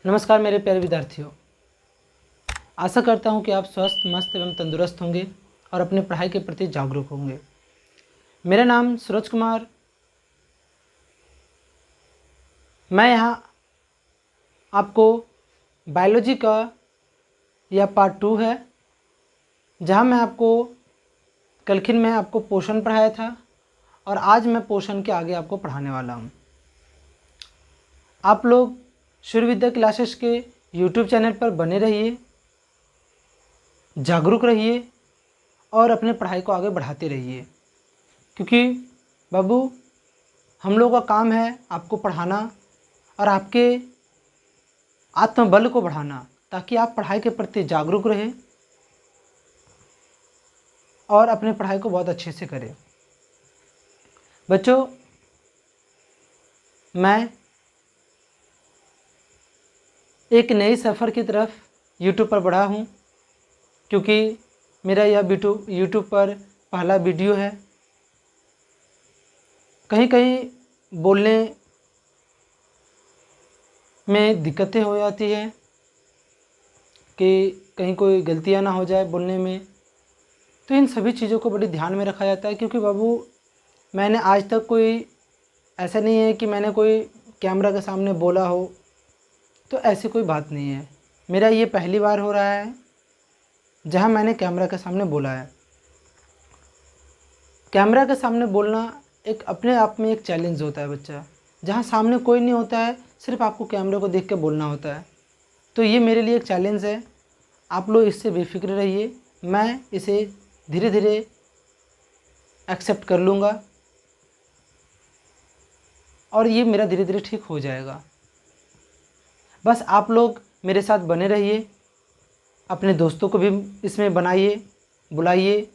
नमस्कार मेरे प्यारे विद्यार्थियों। आशा करता हूँ कि आप स्वस्थ, मस्त एवं तंदुरुस्त होंगे और अपने पढ़ाई के प्रति जागरूक होंगे। मेरा नाम सूरज कुमार। मैं यहाँ आपको बायोलॉजी का यह पार्ट 2 है, जहाँ मैं आपको कलखिन में आपको पोषण पढ़ाया था और आज मैं पोषण के आगे आपको पढ़ाने वाला हूँ। आप लोग सूर्य विद्या क्लासेस के YouTube चैनल पर बने रहिए, जागरूक रहिए और अपने पढ़ाई को आगे बढ़ाते रहिए, क्योंकि बाबू हम लोगों का काम है आपको पढ़ाना और आपके आत्मबल को बढ़ाना, ताकि आप पढ़ाई के प्रति जागरूक रहें और अपने पढ़ाई को बहुत अच्छे से करें। बच्चों, मैं एक नई सफ़र की तरफ YouTube पर बढ़ा हूँ, क्योंकि मेरा यह YouTube पर पहला वीडियो है। कहीं कहीं बोलने में दिक्कतें हो जाती है कि कहीं कोई गलतियाँ ना हो जाए बोलने में, तो इन सभी चीज़ों को बड़ी ध्यान में रखा जाता है। क्योंकि बाबू मैंने आज तक कोई ऐसा नहीं है कि मैंने कोई कैमरा के सामने बोला हो, तो ऐसी कोई बात नहीं है। मेरा ये पहली बार हो रहा है जहाँ मैंने कैमरा के सामने बोला है। कैमरा के सामने बोलना एक अपने आप में एक चैलेंज होता है बच्चा, जहाँ सामने कोई नहीं होता है, सिर्फ आपको कैमरे को देख के बोलना होता है। तो ये मेरे लिए एक चैलेंज है। आप लोग इससे बेफिक्र रहिए, मैं इसे धीरे धीरे एक्सेप्ट कर लूँगा और ये मेरा धीरे धीरे ठीक हो जाएगा। बस आप लोग मेरे साथ बने रहिए, अपने दोस्तों को भी इसमें बनाइए, बुलाइए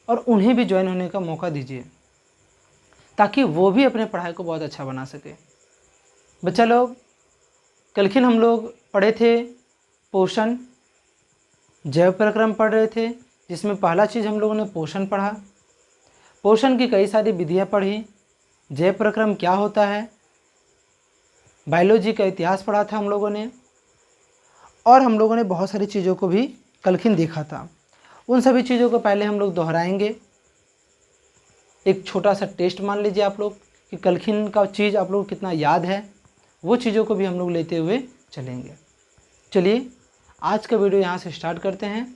और उन्हें भी ज्वाइन होने का मौका दीजिए, ताकि वो भी अपने पढ़ाई को बहुत अच्छा बना सके। बच्चा लोग, कलखिन हम लोग पढ़े थे पोषण, जैव प्रक्रम पढ़ रहे थे, जिसमें पहला चीज़ हम लोगों ने पोषण पढ़ा। पोषण की कई सारी विधियाँ पढ़ी, जैव प्रक्रम क्या होता है, बायोलॉजी का इतिहास पढ़ा था हम लोगों ने, और हम लोगों ने बहुत सारी चीज़ों को भी कलखिन देखा था। उन सभी चीज़ों को पहले हम लोग दोहराएंगे। एक छोटा सा टेस्ट मान लीजिए आप लोग कि कलखिन का चीज़ आप लोग को कितना याद है, वो चीज़ों को भी हम लोग लेते हुए चलेंगे। चलिए आज का वीडियो यहाँ से स्टार्ट करते हैं।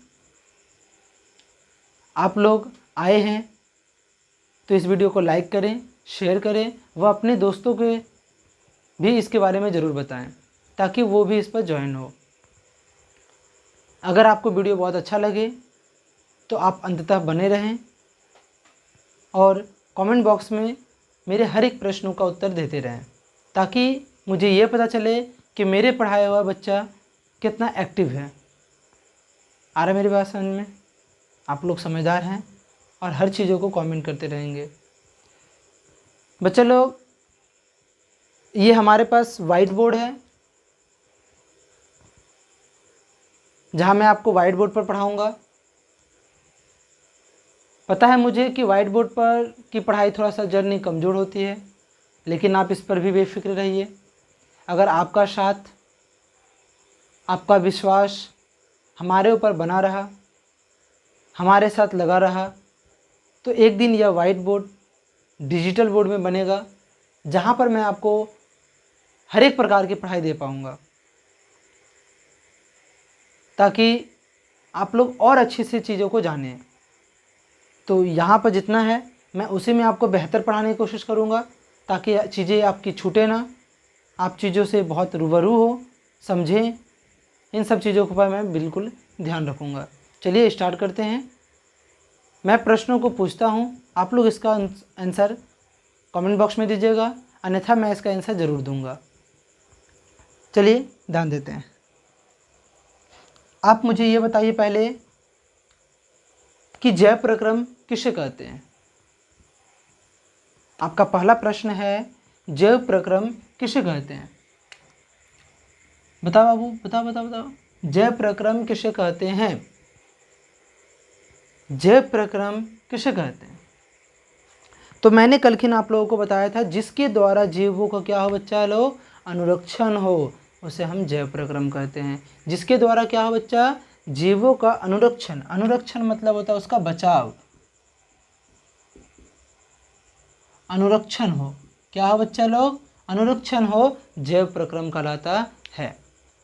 आप लोग आए हैं तो इस वीडियो को लाइक करें, शेयर करें व अपने दोस्तों के भी इसके बारे में ज़रूर बताएं, ताकि वो भी इस पर ज्वाइन हो। अगर आपको वीडियो बहुत अच्छा लगे तो आप अंततः बने रहें और कमेंट बॉक्स में मेरे हर एक प्रश्नों का उत्तर देते रहें, ताकि मुझे ये पता चले कि मेरे पढ़ाया हुआ बच्चा कितना एक्टिव है। आ रहा मेरी बात समझ में? आप लोग समझदार हैं और हर चीज़ों को कमेंट करते रहेंगे। बच्चे लोग, ये हमारे पास वाइट बोर्ड है, जहाँ मैं आपको वाइट बोर्ड पर पढ़ाऊँगा। पता है मुझे कि वाइट बोर्ड पर की पढ़ाई थोड़ा सा जर्नी कमज़ोर होती है, लेकिन आप इस पर भी बेफिक्र रहिए। अगर आपका साथ, आपका विश्वास हमारे ऊपर बना रहा, हमारे साथ लगा रहा, तो एक दिन यह वाइट बोर्ड डिजिटल बोर्ड में बनेगा, जहाँ पर मैं आपको हर एक प्रकार की पढ़ाई दे पाऊँगा, ताकि आप लोग और अच्छी से चीज़ों को जानें। तो यहाँ पर जितना है मैं उसी में आपको बेहतर पढ़ाने की कोशिश करूँगा, ताकि चीज़ें आपकी छूटे ना, आप चीज़ों से बहुत रूबरू हो, समझें। इन सब चीज़ों पर मैं बिल्कुल ध्यान रखूँगा। चलिए स्टार्ट करते हैं। मैं प्रश्नों को पूछता हूँ, आप लोग इसका आंसर कमेंट बॉक्स में दीजिएगा, अन्यथा मैं इसका आंसर ज़रूर दूँगा। चलिए ध्यान देते हैं। आप मुझे ये बताइए पहले कि जैव प्रक्रम किसे कहते हैं। आपका पहला प्रश्न है, जैव प्रक्रम किसे कहते हैं? बताओ बाबू, बताओ बताओ बताओ, जैव प्रक्रम किसे कहते हैं? जैव प्रक्रम किसे कहते हैं? तो मैंने कलखिन आप लोगों को बताया था, जिसके द्वारा जीवों का क्या हो बच्चा लोग, अनुरक्षण हो, उसे हम जैव प्रक्रम कहते हैं, जिसके द्वारा क्या हो बच्चा, जीवों का अनुरक्षण, अनुरक्षण मतलब होता है उसका बचाव, अनुरक्षण हो, क्या हो बच्चा लोग, अनुरक्षण हो, जैव प्रक्रम कहलाता है।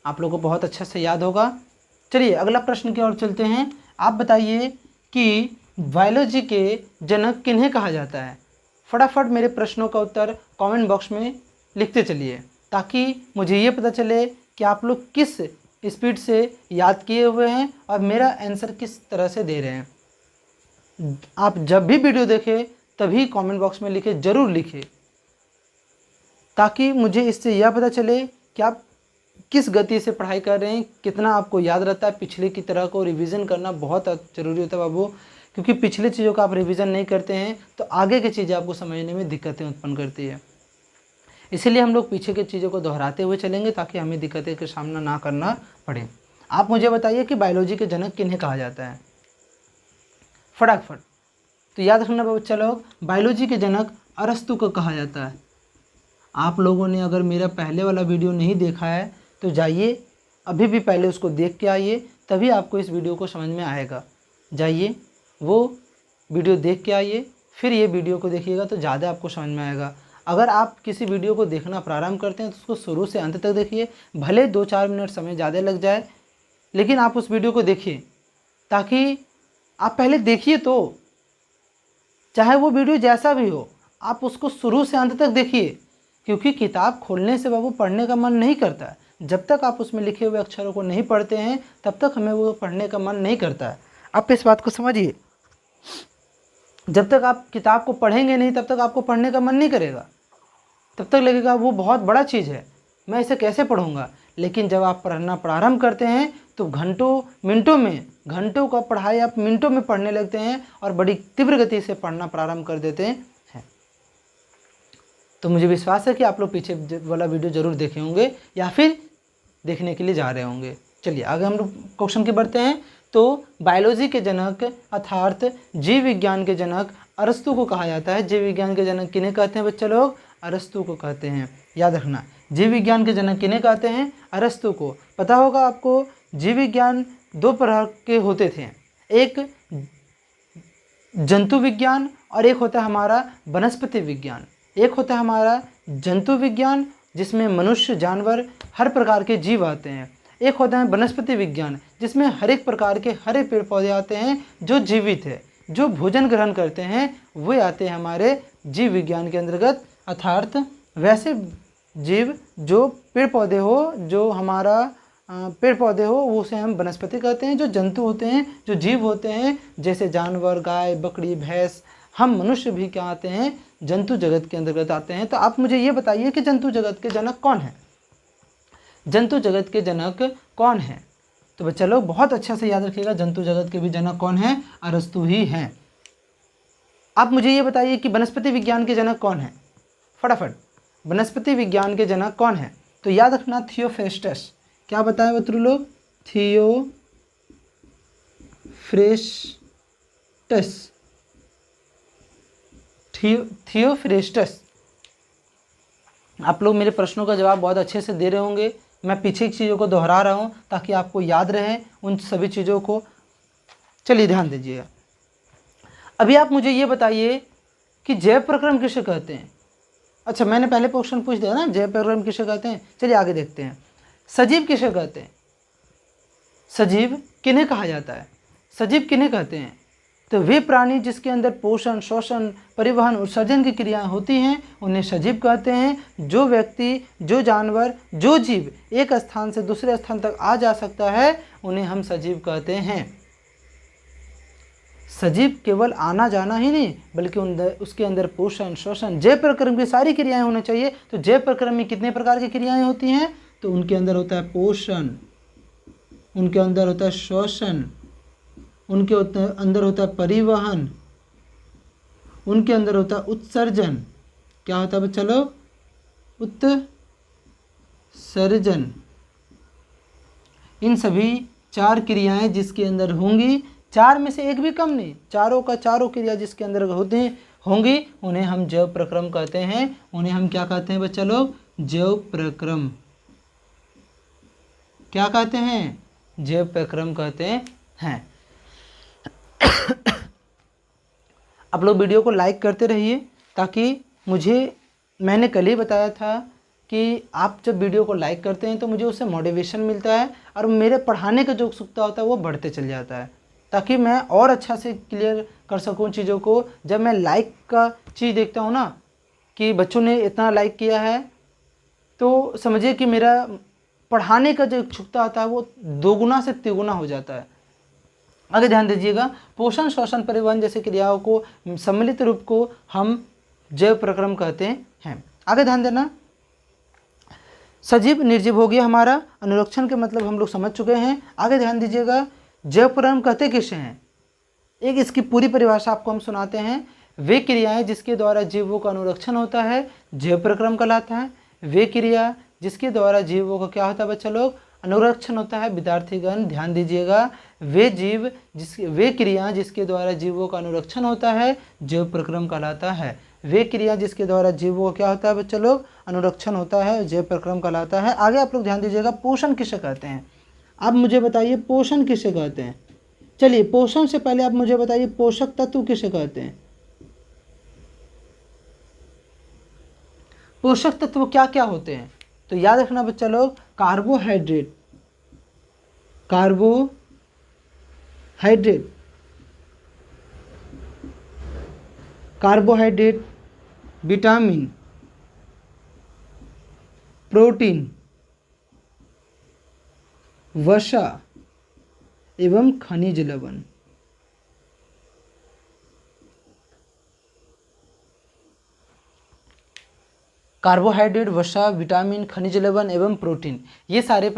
आप लोगों को बहुत अच्छा से याद होगा। चलिए अगला प्रश्न की ओर चलते हैं। आप बताइए कि बायोलॉजी के जनक किन्हें कहा जाता है। फटाफट मेरे प्रश्नों का उत्तर कमेंट बॉक्स में लिखते चलिए, ताकि मुझे ये पता चले कि आप लोग किस स्पीड से याद किए हुए हैं और मेरा आंसर किस तरह से दे रहे हैं। आप जब भी वीडियो देखें तभी कमेंट बॉक्स में लिखें, ज़रूर लिखें, ताकि मुझे इससे यह पता चले कि आप किस गति से पढ़ाई कर रहे हैं, कितना आपको याद रहता है। पिछले की तरह को रिवीजन करना बहुत ज़रूरी होता है बाबू, क्योंकि पिछले चीज़ों का आप रिवीजन नहीं करते हैं तो आगे की चीज़ें आपको समझने में दिक्कतें उत्पन्न करती है। इसीलिए हम लोग पीछे की चीज़ों को दोहराते हुए चलेंगे, ताकि हमें दिक्कतें का सामना ना करना पड़े। आप मुझे बताइए कि बायोलॉजी के जनक किन्हें कहा जाता है, फटाफट। तो याद रखना बच्चा लोग, बायोलॉजी के जनक अरस्तु को कहा जाता है। आप लोगों ने अगर मेरा पहले वाला वीडियो नहीं देखा है तो जाइए अभी भी पहले उसको देख के आइए, तभी आपको इस वीडियो को समझ में आएगा। जाइए वो वीडियो देख के आइए, फिर ये वीडियो को देखिएगा तो ज़्यादा आपको समझ में आएगा। अगर आप किसी वीडियो को देखना प्रारंभ करते हैं तो उसको शुरू से अंत तक देखिए, भले 2-4 मिनट समय ज़्यादा लग जाए, लेकिन आप उस वीडियो को देखिए, ताकि आप पहले देखिए तो, चाहे वो वीडियो जैसा भी हो, आप उसको शुरू से अंत तक देखिए, क्योंकि किताब खोलने से बाबू पढ़ने का मन नहीं करता है। जब तक आप उसमें लिखे हुए अक्षरों को नहीं पढ़ते हैं तब तक हमें वो पढ़ने का मन नहीं करता है। आप इस बात को समझिए, जब तक आप किताब को पढ़ेंगे नहीं तब तक आपको पढ़ने का मन नहीं करेगा, तब तक लगेगा वो बहुत बड़ा चीज़ है, मैं इसे कैसे पढ़ूंगा। लेकिन जब आप पढ़ना प्रारंभ करते हैं तो घंटों मिनटों में, घंटों का पढ़ाई आप मिनटों में पढ़ने लगते हैं और बड़ी तीव्र गति से पढ़ना प्रारंभ कर देते हैं। तो मुझे विश्वास है कि आप लोग पीछे वाला वीडियो ज़रूर देखे होंगे या फिर देखने के लिए जा रहे होंगे। चलिए आगे हम लोग क्वेश्चन की बढ़ते हैं। तो बायोलॉजी के जनक अर्थात जीव विज्ञान के जनक अरस्तु को कहा जाता है। जीव विज्ञान के जनक किन्हें कहते हैं बच्चे लोग, अरस्तु को कहते हैं। याद रखना, जीव विज्ञान के जनक किन्हें कहते हैं, अरस्तु को। पता होगा आपको, जीव विज्ञान 2 प्रकार के होते थे, एक जंतु विज्ञान और एक होता है हमारा वनस्पति विज्ञान। एक होता है हमारा जंतु विज्ञान जिसमें मनुष्य, जानवर, हर प्रकार के जीव आते हैं। एक होता है वनस्पति विज्ञान जिसमें हर एक प्रकार के हरे पेड़ पौधे आते हैं जो जीवित है, जो भोजन ग्रहण करते हैं, वे आते हैं हमारे जीव विज्ञान के अंतर्गत। अर्थात वैसे जीव जो पेड़ पौधे हो, जो हमारा पेड़ पौधे हो, वो उसे हम वनस्पति कहते हैं। जो जंतु होते हैं, जो जीव होते हैं, जैसे जानवर, गाय, बकरी, भैंस, हम मनुष्य भी क्या आते हैं, जंतु जगत के अंतर्गत आते हैं। तो आप मुझे ये बताइए कि जंतु जगत के जनक कौन है, जंतु जगत के जनक कौन है। तो बच्चा लोग बहुत अच्छा से याद रखिएगा, जंतु जगत के भी जनक कौन है, अरस्तु ही हैं। आप मुझे ये बताइए कि वनस्पति विज्ञान के जनक कौन है, फटाफट। वनस्पति विज्ञान के जनक कौन है, तो याद रखना थियोफ्रेस्टस। क्या बताएं बतरू लोग, थियोफ्रेस्टस, थियोफ्रेस्टस। आप लोग मेरे प्रश्नों का जवाब बहुत अच्छे से दे रहे होंगे। मैं पीछे की चीज़ों को दोहरा रहा हूँ ताकि आपको याद रहे उन सभी चीज़ों को। चलिए ध्यान दीजिएगा। अभी आप मुझे ये बताइए कि जैव प्रक्रम किसे कहते हैं। अच्छा, मैंने पहले क्वेश्चन पूछ दिया ना, जैव प्रक्रम किसे कहते हैं। चलिए आगे देखते हैं। सजीव किसे कहते हैं, सजीव किन्हें कहा जाता है, सजीव किन्हें कहते हैं। तो वे प्राणी जिसके अंदर पोषण, शोषण, परिवहन, उत्सर्जन की क्रियाएं होती हैं उन्हें सजीव कहते हैं। जो व्यक्ति, जो जानवर, जो जीव एक स्थान से दूसरे स्थान तक आ जा सकता है उन्हें हम सजीव कहते हैं। सजीव केवल आना जाना ही नहीं, बल्कि उसके अंदर पोषण, शोषण, जैव प्रक्रम की सारी क्रियाएं होनी चाहिए। तो जैव प्रक्रम में कितने प्रकार की क्रियाएं होती हैं, तो उनके अंदर होता है पोषण, उनके अंदर होता है शोषण, उनके अंदर होता है परिवहन, उनके अंदर होता है उत्सर्जन। क्या होता है बच्चा लोग, उत्सर्जन। इन सभी 4 क्रियाएं जिसके अंदर होंगी, 4 में से एक भी कम नहीं, चारों का चारों क्रिया जिसके अंदर होंगी उन्हें हम जैव प्रक्रम कहते हैं। उन्हें हम क्या कहते हैं बच्चा लोग, जैव प्रक्रम। क्या कहते हैं? जैव प्रक्रम कहते हैं। आप लोग वीडियो को लाइक करते रहिए, ताकि मैंने कल ही बताया था कि आप जब वीडियो को लाइक करते हैं तो मुझे उससे मोटिवेशन मिलता है और मेरे पढ़ाने का जो उत्सुकता होता है वो बढ़ते चल जाता है, ताकि मैं और अच्छा से क्लियर कर सकूं चीज़ों को। जब मैं लाइक का चीज़ देखता हूं ना कि बच्चों ने इतना लाइक किया है, तो समझिए कि मेरा पढ़ाने का जो इच्छुकता होता है वो दोगुना से तिगुना हो जाता है। आगे ध्यान दीजिएगा, पोषण, श्वसन, परिवहन जैसे क्रियाओं को सम्मिलित रूप को हम जैव प्रक्रम कहते हैं। आगे ध्यान देना, सजीव निर्जीव हो गया हमारा, अनुरक्षण के मतलब हम लोग समझ चुके हैं। आगे ध्यान दीजिएगा, जैव प्रक्रम कहते किसे हैं? एक इसकी पूरी परिभाषा आपको हम सुनाते हैं। वे क्रियाएं जिसके द्वारा जीवों का अनुरक्षण होता है जैव प्रक्रम कहलाता है। वे क्रिया जिसके द्वारा जीवों का क्या होता है बच्चा लोग? अनुरक्षण होता है। विद्यार्थीगण ध्यान दीजिएगा, वे क्रिया जिसके द्वारा जीवों का अनुरक्षण होता है जैव प्रक्रम कहलाता है। वे क्रिया जिसके द्वारा जीवों का क्या होता है बच्चा लोग? अनुरक्षण होता है, जैव प्रक्रम कहलाता है। आगे आप लोग ध्यान दीजिएगा, पोषण किसे कहते हैं? आप मुझे बताइए पोषण किसे कहते हैं? चलिए, पोषण से पहले आप मुझे बताइए पोषक तत्व किसे कहते हैं? पोषक तत्व क्या क्या होते हैं? तो याद रखना बच्चा लोग, कार्बोहाइड्रेट, विटामिन, प्रोटीन, वसा एवं खनिज लवण। कार्बोहाइड्रेट, वसा, विटामिन, खनिज लवण एवं प्रोटीन, ये सारे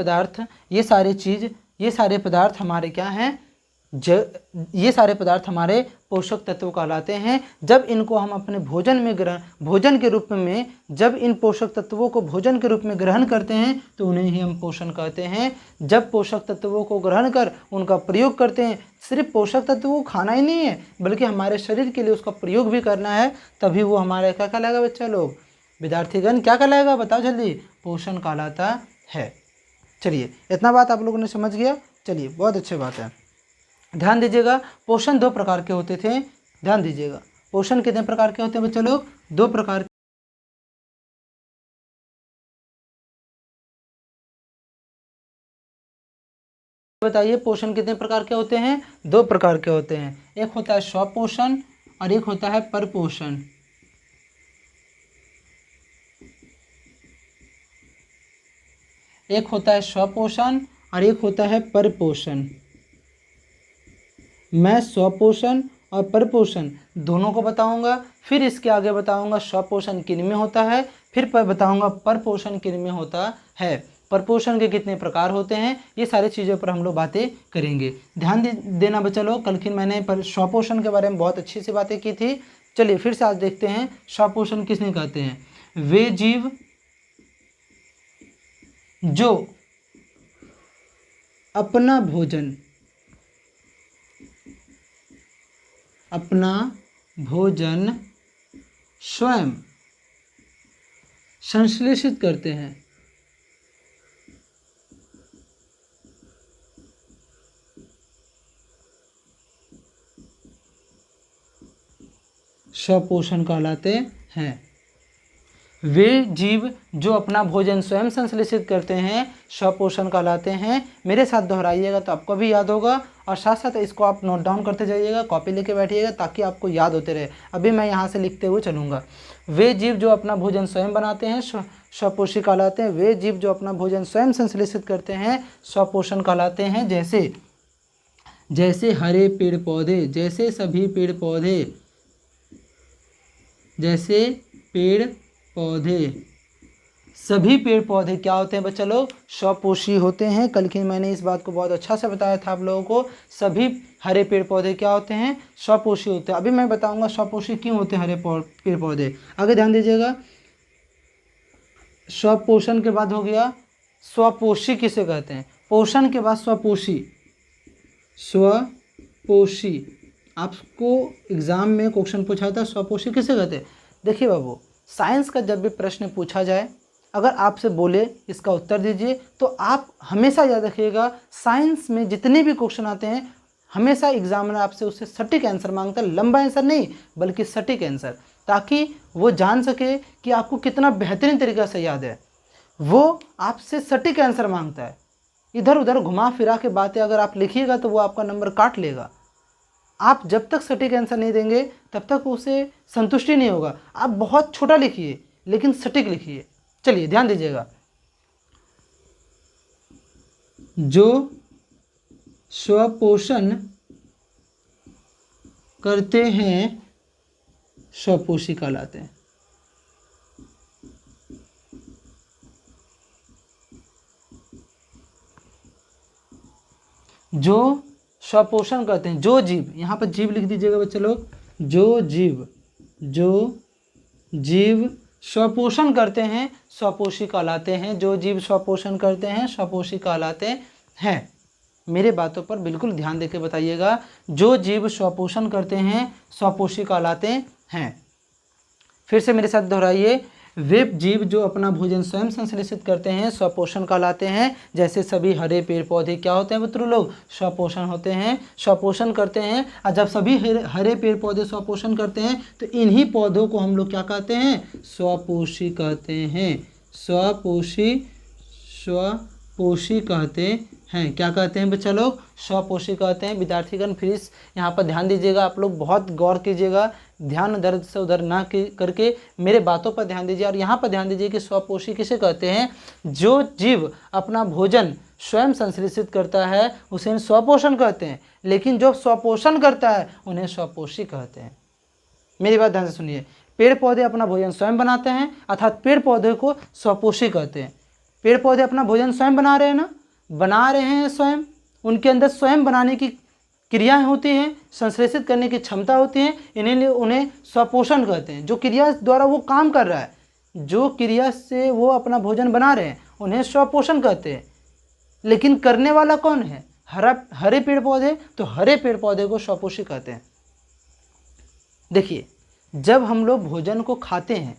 पदार्थ हमारे क्या हैं? ये सारे पदार्थ हमारे पोषक तत्व कहलाते हैं। जब इनको हम अपने भोजन के रूप में जब इन पोषक तत्वों को भोजन के रूप में ग्रहण करते हैं तो उन्हें ही हम पोषण कहते हैं। जब पोषक तत्वों को ग्रहण कर उनका प्रयोग करते हैं, सिर्फ पोषक तत्वों को खाना ही नहीं है बल्कि हमारे शरीर के लिए उसका प्रयोग भी करना है, तभी वो हमारे क्या कहलाएगा बच्चा लोग? विद्यार्थीगण क्या कहलाएगा? बताओ जल्दी। पोषण कहलाता है। चलिए, इतना बात आप लोगों ने समझ गया। चलिए, बहुत अच्छी बात है। ध्यान दीजिएगा, पोषण 2 प्रकार के होते थे। ध्यान दीजिएगा, पोषण कितने प्रकार के होते हैं बच्चों लोग? 2 प्रकार। बताइए, पोषण कितने प्रकार के होते हैं? 2 प्रकार के होते हैं। एक होता है स्वपोषण और एक होता है परपोषण। एक होता है स्वपोषण और एक होता है परपोषण। मैं स्वपोषण और परपोषण दोनों को बताऊंगा, फिर इसके आगे बताऊंगा स्वपोषण किन में होता है, फिर बताऊंगा परपोषण किन में होता है, परपोषण के कितने प्रकार होते हैं। ये सारी चीज़ों पर हम लोग बातें करेंगे। ध्यान देना बच्चा लोग, कल की मैंने स्वपोषण के बारे में बहुत अच्छी सी बातें की थी। चलिए फिर से आज देखते हैं स्वपोषण किसने कहते हैं। वे जीव जो अपना भोजन स्वयं संश्लेषित करते हैं। स्वपोषण कहलाते हैं। वे जीव जो अपना भोजन स्वयं संश्लेषित करते हैं स्वपोषण कहलाते हैं। मेरे साथ दोहराइएगा तो आपको भी याद होगा, और साथ साथ इसको आप नोट डाउन करते जाइएगा, कॉपी लेके बैठिएगा ताकि आपको याद होते रहे। अभी मैं यहाँ से लिखते हुए चलूँगा। वे जीव जो अपना भोजन स्वयं बनाते हैं स्वपोषी कहलाते हैं। वे जीव जो अपना भोजन स्वयं संश्लेषित करते हैं स्वपोषण कहलाते हैं। जैसे हरे पेड़ पौधे, जैसे सभी पेड़ पौधे, सभी पेड़ पौधे क्या होते हैं बच्चा लोग? स्वपोषी होते हैं। कल की मैंने इस बात को बहुत अच्छा से बताया था आप लोगों को। सभी हरे पेड़ पौधे क्या होते हैं? स्वपोषी होते हैं। अभी मैं बताऊंगा स्वपोषी क्यों होते हैं हरे पेड़ पौधे। आगे ध्यान दीजिएगा, स्वपोषण के बाद हो गया स्वपोषी किसे कहते हैं? पोषण के बाद स्वपोषी। आपको एग्जाम में क्वेश्चन पूछा था स्वपोषी किसे कहते हैं? देखिए बाबू, साइंस का जब भी प्रश्न पूछा जाए अगर आपसे बोले इसका उत्तर दीजिए, तो आप हमेशा याद रखिएगा, साइंस में जितने भी क्वेश्चन आते हैं हमेशा एग्जामिनर आपसे उससे सटीक आंसर मांगता है, लंबा आंसर नहीं बल्कि सटीक आंसर, ताकि वो जान सके कि आपको कितना बेहतरीन तरीक़ा से याद है। वो आपसे सटीक आंसर मांगता है। इधर उधर घुमा फिरा के बातें अगर आप लिखिएगा तो वो आपका नंबर काट लेगा। आप जब तक सटीक आंसर नहीं देंगे तब तक उसे संतुष्टि नहीं होगा। आप बहुत छोटा लिखिए लेकिन सटीक लिखिए। चलिए ध्यान दीजिएगा, जो स्वपोषण करते हैं स्वपोषी कहलाते हैं। जो स्वपोषण करते हैं, जो जीव, यहाँ पर जीव लिख दीजिएगा बच्चे लोग, जो जीव स्वपोषण करते हैं स्वपोषी कहलाते हैं। जो जीव स्वपोषण करते हैं स्वपोषी कहलाते हैं। मेरे बातों पर बिल्कुल ध्यान देके बताइएगा, जो जीव स्वपोषण करते हैं स्वपोषी कहलाते हैं। फिर से मेरे साथ दोहराइए, वे जीव जो अपना भोजन स्वयं संश्लेषित करते हैं स्वपोषण कहलाते हैं। जैसे सभी हरे पेड़ पौधे क्या होते हैं मित्रों लोग, स्वपोषण होते हैं, स्वपोषण करते हैं। और जब सभी हरे पेड़ पौधे स्वपोषण करते हैं तो इन्हीं पौधों को हम लोग क्या कहते हैं, स्वपोषी कहते हैं। स्वपोषी कहते हैं। क्या कहते हैं बच्चा लोग, स्वपोषी कहते हैं। विद्यार्थीगण फिर इस यहाँ पर ध्यान दीजिएगा, आप लोग बहुत गौर कीजिएगा, ध्यान इधर से उधर ना करके मेरे बातों पर ध्यान दीजिए। और यहाँ पर ध्यान दीजिए कि स्वपोषी किसे कहते हैं, जो जीव अपना भोजन स्वयं संश्लेषित करता है उसे स्वपोषण कहते हैं, लेकिन जो स्वपोषण करता है उन्हें स्वपोषी कहते हैं। मेरी बात ध्यान से सुनिए, पेड़ पौधे अपना भोजन स्वयं बनाते हैं अर्थात पेड़ पौधे को स्वपोषी कहते हैं। पेड़ पौधे अपना भोजन स्वयं बना रहे हैं ना, बना रहे हैं स्वयं, उनके अंदर स्वयं बनाने की क्रियाएं होती हैं, संश्लेषित करने की क्षमता होती है, इन्हें उन्हें स्वपोषण कहते हैं। जो क्रिया द्वारा वो काम कर रहा है, जो क्रिया से वो अपना भोजन बना रहे हैं उन्हें स्वपोषण कहते हैं। लेकिन करने वाला कौन है, हरे पेड़ पौधे, तो हरे पेड़ पौधे को स्वपोषी कहते हैं। देखिए, जब हम लोग भोजन को खाते हैं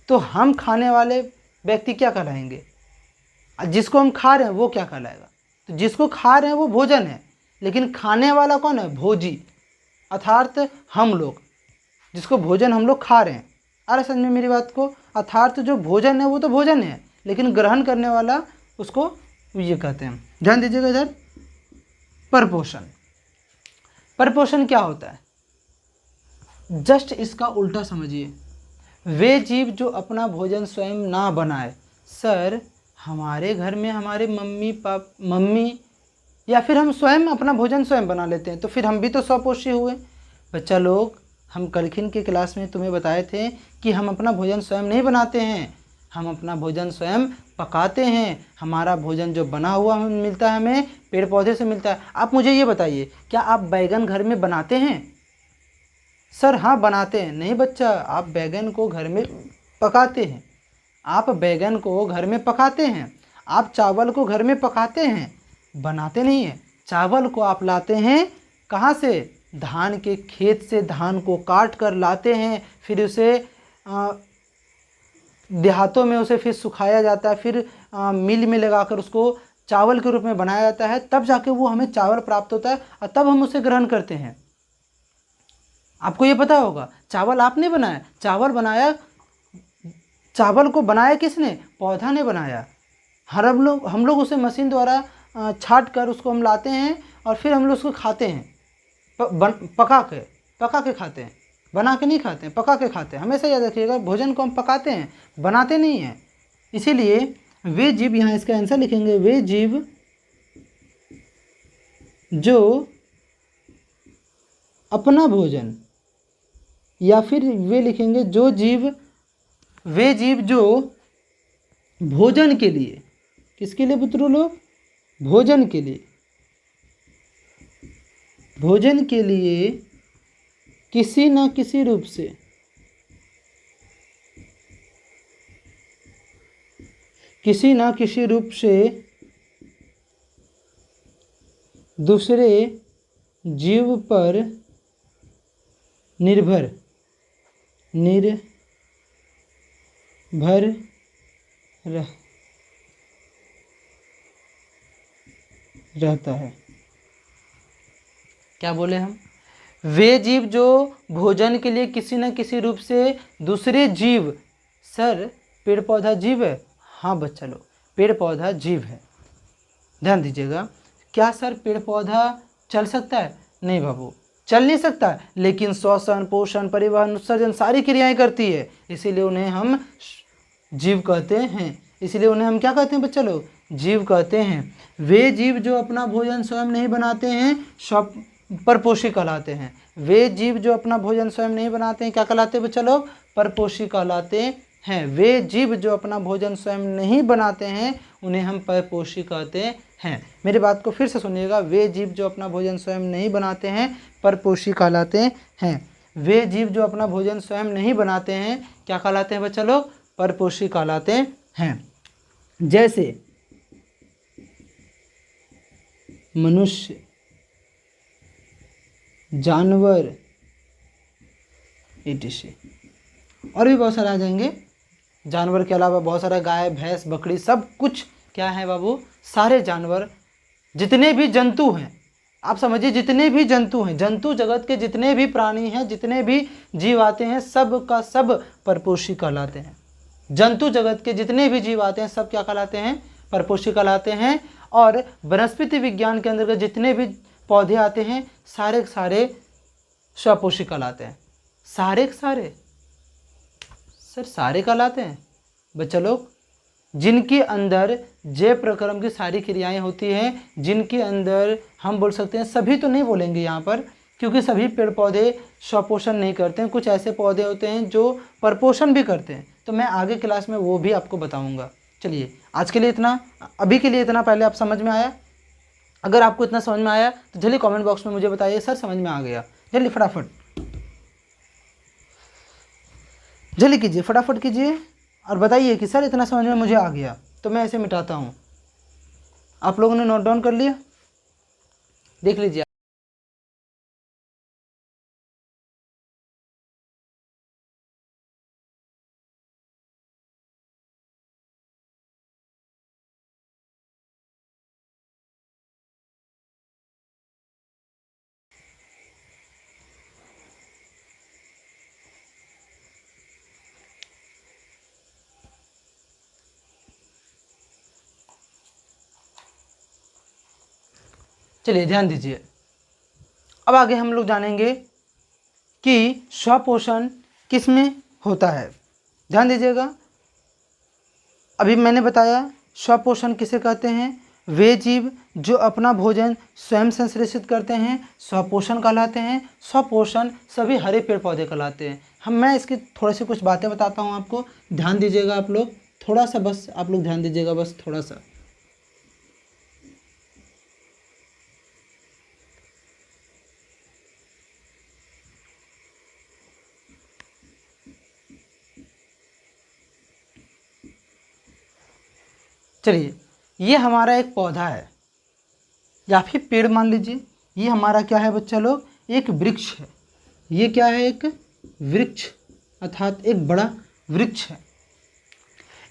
तो हम खाने वाले व्यक्ति क्या कहलाएंगे, जिसको हम खा रहे हैं वो क्या कहलाएगा। तो जिसको खा रहे हैं वो भोजन है, लेकिन खाने वाला कौन है, भोजी, अर्थात हम लोग, जिसको भोजन हम लोग खा रहे हैं। अरे समझ में मेरी बात को, अर्थात जो भोजन है वो तो भोजन है, लेकिन ग्रहण करने वाला उसको ये कहते हैं। ध्यान दीजिएगा इधर, परपोषण। परपोषण क्या होता है, जस्ट इसका उल्टा समझिए। वे जीव जो अपना भोजन स्वयं ना बनाए, सर हमारे घर में हमारे मम्मी या फिर हम स्वयं अपना भोजन स्वयं बना लेते हैं, तो फिर हम भी तो स्वपोषी हुए। बच्चा लोग, हम कलखिन की क्लास में तुम्हें बताए थे कि हम अपना भोजन स्वयं नहीं बनाते हैं, हम अपना भोजन स्वयं पकाते हैं। हमारा भोजन जो बना हुआ मिलता है हमें पेड़ पौधे से मिलता है। आप मुझे ये बताइए, क्या आप बैगन घर में बनाते हैं? सर हाँ बनाते हैं। नहीं बच्चा, आप बैगन को घर में पकाते हैं। आप बैगन को घर में पकाते हैं। आप चावल को घर में पकाते हैं, बनाते नहीं हैं। चावल को आप लाते हैं कहाँ से, धान के खेत से धान को काट कर लाते हैं, फिर उसे देहातों में उसे फिर सुखाया जाता है, फिर मिल में लगाकर उसको चावल के रूप में बनाया जाता है, तब जाके वो हमें चावल प्राप्त होता है और तब हम उसे ग्रहण करते हैं। आपको ये पता होगा, चावल आपने बनाया, चावल को बनाया किसने, पौधा ने बनाया। हम लोग उसे मशीन द्वारा छाट कर उसको हम लाते हैं और फिर हम लोग उसको खाते हैं, पका के खाते हैं, बना के नहीं खाते हैं, पका के खाते हैं। हमेशा याद रखिएगा, भोजन को हम पकाते हैं, बनाते नहीं हैं। इसीलिए वे जीव, यहाँ इसका आंसर लिखेंगे, वे जीव जो अपना भोजन, या फिर वे लिखेंगे वे जीव जो भोजन के लिए, किसके लिए पुत्रों लोग, भोजन के लिए किसी न किसी रूप से दूसरे जीव पर निर्भर रह, रहता है। क्या बोले हम? वे जीव जो भोजन के लिए किसी न किसी रूप से दूसरे जीव, सर पेड़ पौधा जीव है? हाँ बच्चा लोग, पेड़ पौधा जीव है। ध्यान दीजिएगा। क्या सर पेड़ पौधा चल सकता है? नहीं बाबू, चल नहीं सकता, लेकिन श्वसन, पोषण, परिवहन, उत्सर्जन सारी क्रियाएं करती है, इसीलिए उन्हें हम जीव कहते हैं। इसलिए उन्हें हम क्या कहते हैं बच्चा लोग? जीव कहते हैं। वे जीव जो अपना भोजन स्वयं नहीं बनाते हैं, परपोषी कहलाते हैं। वे जीव जो अपना भोजन स्वयं नहीं बनाते हैं, क्या कहलाते हैं बच्चा लोग? परपोषी कहलाते हैं। वे जीव जो अपना भोजन स्वयं नहीं बनाते हैं, उन्हें हम परपोषी कहते हैं। मेरी बात को फिर से सुनिएगा। वे जीव जो अपना भोजन स्वयं नहीं बनाते हैं, परपोषी कहलाते हैं। वे जीव जो अपना भोजन स्वयं नहीं बनाते हैं, क्या कहलाते हैं बच्चा लोग? परपोषी कहलाते हैं। जैसे मनुष्य, जानवर, etc। और भी बहुत सारे आ जाएंगे। जानवर के अलावा बहुत सारा गाय, भैंस, बकरी, सब कुछ क्या है बाबू? सारे जानवर, जितने भी जंतु हैं, आप समझिए जितने भी जंतु हैं, जंतु जगत के जितने भी प्राणी हैं, जितने भी जीव आते हैं, सब का सब परपोषी कहलाते हैं। जंतु जगत के जितने भी जीव आते हैं, सब क्या कहलाते हैं? परपोषी कहलाते हैं। और वनस्पति विज्ञान के अंतर्गत जितने भी पौधे आते हैं, सारे के सारे स्वपोषी कहलाते हैं। सारे के सारे, सर सारे कहलाते हैं बच्चा लोग। जिनके अंदर जय प्रक्रम की सारी क्रियाएं होती हैं, जिनके अंदर हम बोल सकते हैं, सभी तो नहीं बोलेंगे यहाँ पर, क्योंकि सभी पेड़ पौधे स्वपोषण नहीं करते हैं। कुछ ऐसे पौधे होते हैं जो परपोषण भी करते हैं, तो मैं आगे क्लास में वो भी आपको बताऊंगा। चलिए आज के लिए इतना, अभी के लिए इतना। पहले आप समझ में आया? अगर आपको इतना समझ में आया तो जल्दी कमेंट बॉक्स में मुझे बताइए, सर समझ में आ गया। जल्दी फटाफट जल्दी कीजिए, फटाफट कीजिए और बताइए कि सर इतना समझ में मुझे आ गया। तो मैं ऐसे मिटाता हूँ। आप लोगों ने नोट डाउन कर लिया? देख लीजिए। चलिए ध्यान दीजिए। अब आगे हम लोग जानेंगे कि स्वपोषण किस में होता है। ध्यान दीजिएगा। अभी मैंने बताया स्वपोषण किसे कहते हैं? वे जीव जो अपना भोजन स्वयं संश्लेषित करते हैं, स्वपोषण कहलाते हैं। स्वपोषण सभी हरे पेड़ पौधे कहलाते हैं। मैं इसकी थोड़ी सी कुछ बातें बताता हूँ आपको, ध्यान दीजिएगा आप लोग। थोड़ा सा बस आप लोग ध्यान दीजिएगा, बस थोड़ा सा। चलिए, ये हमारा एक पौधा है या फिर पेड़ मान लीजिए। ये हमारा क्या है बच्चा लोग? एक वृक्ष है। ये क्या है? एक वृक्ष, अर्थात एक बड़ा वृक्ष है।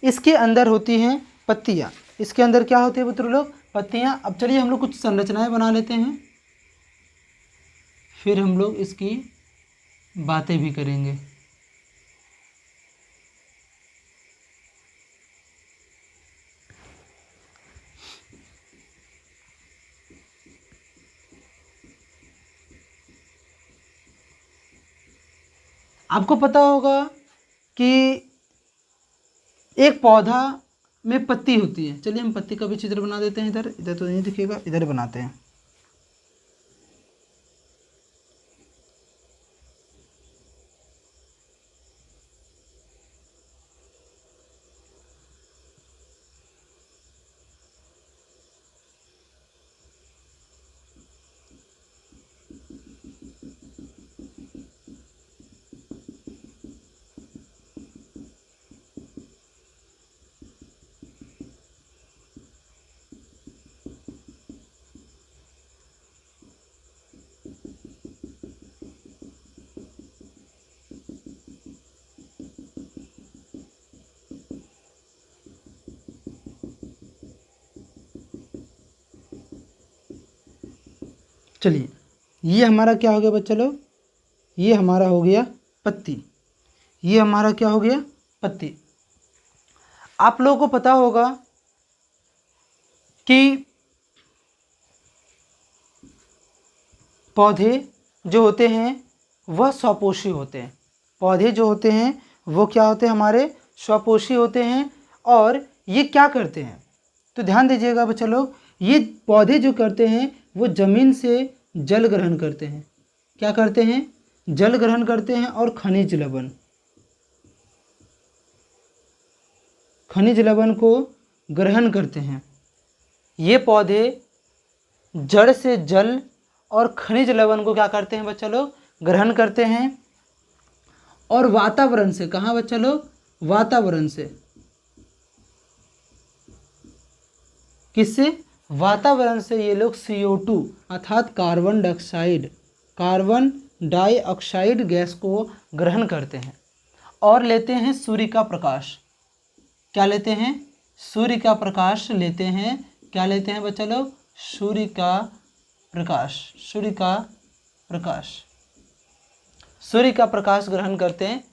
इसके अंदर होती हैं पत्तियाँ। इसके अंदर क्या होती है पुत्र लोग? पत्तियाँ। अब चलिए हम लोग कुछ संरचनाएं बना लेते हैं, फिर हम लोग इसकी बातें भी करेंगे। आपको पता होगा कि एक पौधा में पत्ती होती है। चलिए हम पत्ती का भी चित्र बना देते हैं। इधर इधर तो नहीं दिखेगा, इधर बनाते हैं। चलिए, ये हमारा क्या हो गया बच्चा लोग, ये हमारा हो गया पत्ती, ये हमारा क्या हो गया पत्ती। आप लोगों को पता होगा कि पौधे जो होते हैं वह स्वपोषी होते हैं। पौधे जो होते हैं वो क्या होते हैं, हमारे स्वपोषी होते हैं। और ये क्या करते हैं, तो ध्यान दीजिएगा बच्चा लोग, ये पौधे जो करते हैं वो ज़मीन से जल ग्रहण करते हैं। क्या करते हैं, जल ग्रहण करते हैं और खनिज लवण, खनिज लवण को ग्रहण करते हैं। ये पौधे जड़ से जल और खनिज लवण को क्या करते हैं बच्चा लोग, ग्रहण करते हैं। और वातावरण से, कहाँ बच्चा लोग, वातावरण से, किससे, वातावरण से ये लोग CO2 अर्थात कार्बन डाइऑक्साइड गैस को ग्रहण करते हैं और लेते हैं सूर्य का प्रकाश। क्या लेते हैं, सूर्य का प्रकाश लेते हैं। क्या लेते हैं बच्चा लोग, सूर्य का प्रकाश, सूर्य का प्रकाश, सूर्य का प्रकाश ग्रहण करते हैं।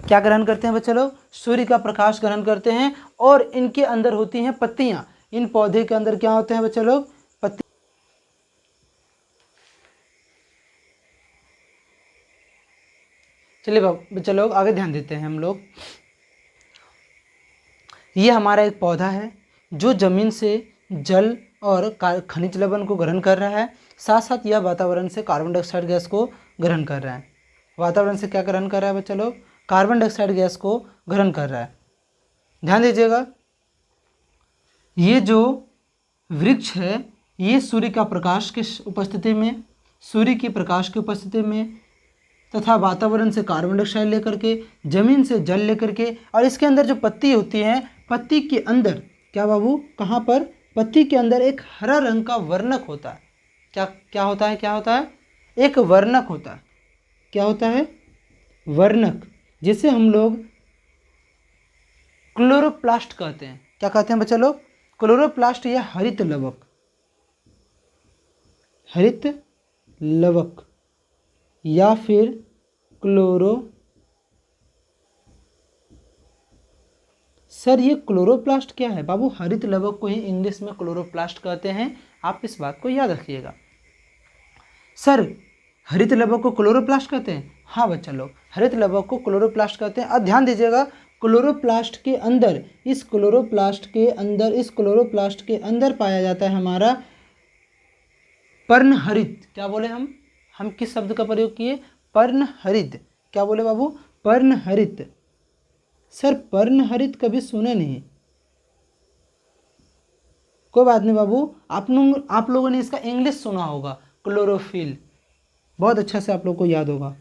क्या ग्रहण करते हैं बच्चा लोग, सूर्य का प्रकाश ग्रहण करते हैं। और इनके अंदर होती हैं पत्तियां। इन पौधे के अंदर क्या होते हैं बच्चा लोग, पत्ती। चलिए बच्चा लोग आगे ध्यान देते हैं हम लोग। ये हमारा एक पौधा है जो जमीन से जल और खनिज लवण को ग्रहण कर रहा है, साथ साथ यह वातावरण से कार्बन डाइऑक्साइड गैस को ग्रहण कर रहा है। वातावरण से क्या ग्रहण कर रहा है बच्चा लोग, कार्बन डाइऑक्साइड गैस को ग्रहण कर रहा है। ध्यान दीजिएगा, ये जो वृक्ष है ये सूर्य का प्रकाश की उपस्थिति में, सूर्य की प्रकाश की उपस्थिति में तथा वातावरण से कार्बन डाइऑक्साइड लेकर के, जमीन से जल लेकर के, और इसके अंदर जो पत्ती होती है, पत्ती के अंदर क्या बाबू, कहाँ पर, पत्ती के अंदर एक हरा रंग का वर्णक होता है। क्या क्या होता है, क्या होता है, एक वर्णक होता है। क्या होता है, वर्णक, जिसे हम लोग क्लोरोप्लास्ट कहते हैं। क्या कहते हैं बच्चा लोग, क्लोरोप्लास्ट या हरित लवक, हरित लवक या फिर सर ये क्लोरोप्लास्ट क्या है बाबू, हरित लवक को ही इंग्लिश में क्लोरोप्लास्ट कहते हैं। आप इस बात को याद रखिएगा। सर हरित लवक को क्लोरोप्लास्ट कहते हैं, हाँ बच्चा लोग, हरित लवक को क्लोरोप्लास्ट कहते हैं। अब ध्यान दीजिएगा, क्लोरोप्लास्ट के अंदर, इस क्लोरोप्लास्ट के अंदर पाया जाता है हमारा पर्णहरित। क्या बोले हम किस शब्द का प्रयोग किए, पर्णहरित। क्या बोले बाबू, पर्णहरित। सर पर्णहरित कभी सुने नहीं, कोई बात नहीं बाबू, आप लोगों ने इसका इंग्लिश सुना होगा, क्लोरोफिल, बहुत अच्छा से आप लोग को याद होगा।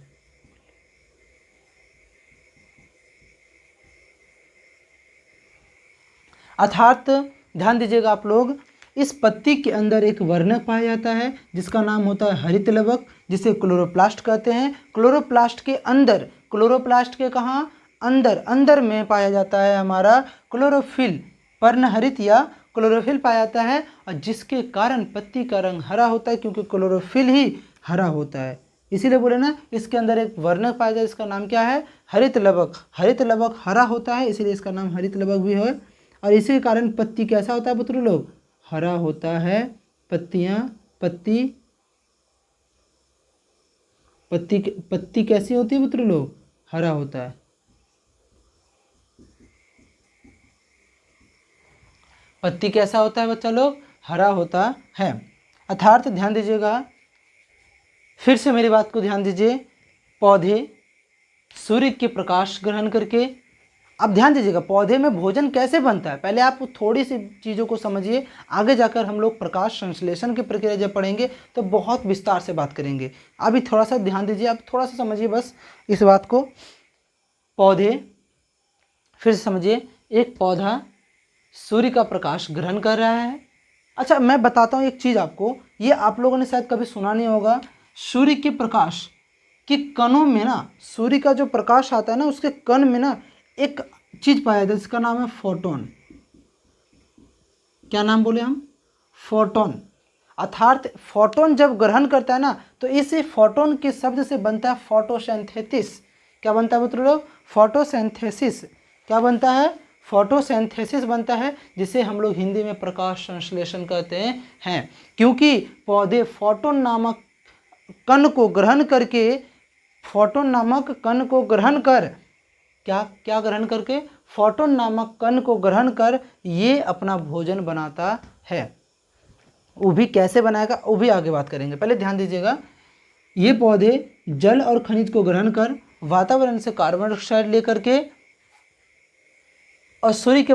अर्थात ध्यान दीजिएगा आप लोग, इस पत्ती के अंदर एक वर्णक पाया जाता है जिसका नाम होता है हरित लवक, जिसे क्लोरोप्लास्ट कहते हैं। क्लोरोप्लास्ट के अंदर, क्लोरोप्लास्ट के कहाँ, अंदर में पाया जाता है हमारा क्लोरोफिल, पर्णहरित या क्लोरोफिल पाया जाता है, और जिसके कारण पत्ती का रंग हरा होता है, क्योंकि क्लोरोफिल ही हरा होता है। इसीलिए बोले ना, इसके अंदर एक वर्णक पाया जाता है, इसका नाम क्या है, हरित लवक। हरित लवक हरा होता है, इसीलिए इसका नाम हरित लवक भी है। और इसी के कारण पत्ती कैसा होता है पुत्र लोग, हरा होता है। पत्ती कैसी होती है पुत्र लोग, हरा होता है। पत्ती कैसा होता है बच्चा लोग, हरा होता है। अर्थात ध्यान दीजिएगा, फिर से मेरी बात को ध्यान दीजिए, पौधे सूर्य के प्रकाश ग्रहण करके, अब ध्यान दीजिएगा पौधे में भोजन कैसे बनता है, पहले आप थोड़ी सी चीज़ों को समझिए, आगे जाकर हम लोग प्रकाश संश्लेषण की प्रक्रिया जब पढ़ेंगे तो बहुत विस्तार से बात करेंगे। अभी थोड़ा सा ध्यान दीजिए, आप थोड़ा सा समझिए बस इस बात को। पौधे, फिर से समझिए, एक पौधा सूर्य का प्रकाश ग्रहण कर रहा है। अच्छा मैं बताता हूँ एक चीज़ आपको, ये आप लोगों ने शायद कभी सुना नहीं होगा, सूर्य के प्रकाश के कणों में ना, सूर्य का जो प्रकाश आता है ना, उसके कण में ना एक चीज पाया जाता है, इसका नाम है फोटोन। क्या नाम बोले हम, फोटोन। अर्थात फोटोन जब ग्रहण करता है ना, तो इस फोटोन के शब्द से बनता है फोटोसिंथेसिस। क्या बनता है मित्रों लोग? फोटोसिंथेसिस। क्या बनता है? फोटोसिंथेसिस बनता है, जिसे हम लोग हिंदी में प्रकाश संश्लेषण कहते हैं। क्योंकि पौधे फोटोन नामक कण को ग्रहण करके, फोटोन नामक कण को ग्रहण कर, क्या ग्रहण करके? फोटोन नामक कण को ग्रहण कर ये अपना भोजन बनाता है। वो भी कैसे बनाएगा वो भी आगे बात करेंगे, पहले ध्यान दीजिएगा। ये पौधे जल और खनिज को ग्रहण कर वातावरण से कार्बन डाइऑक्साइड लेकर के और सूर्य के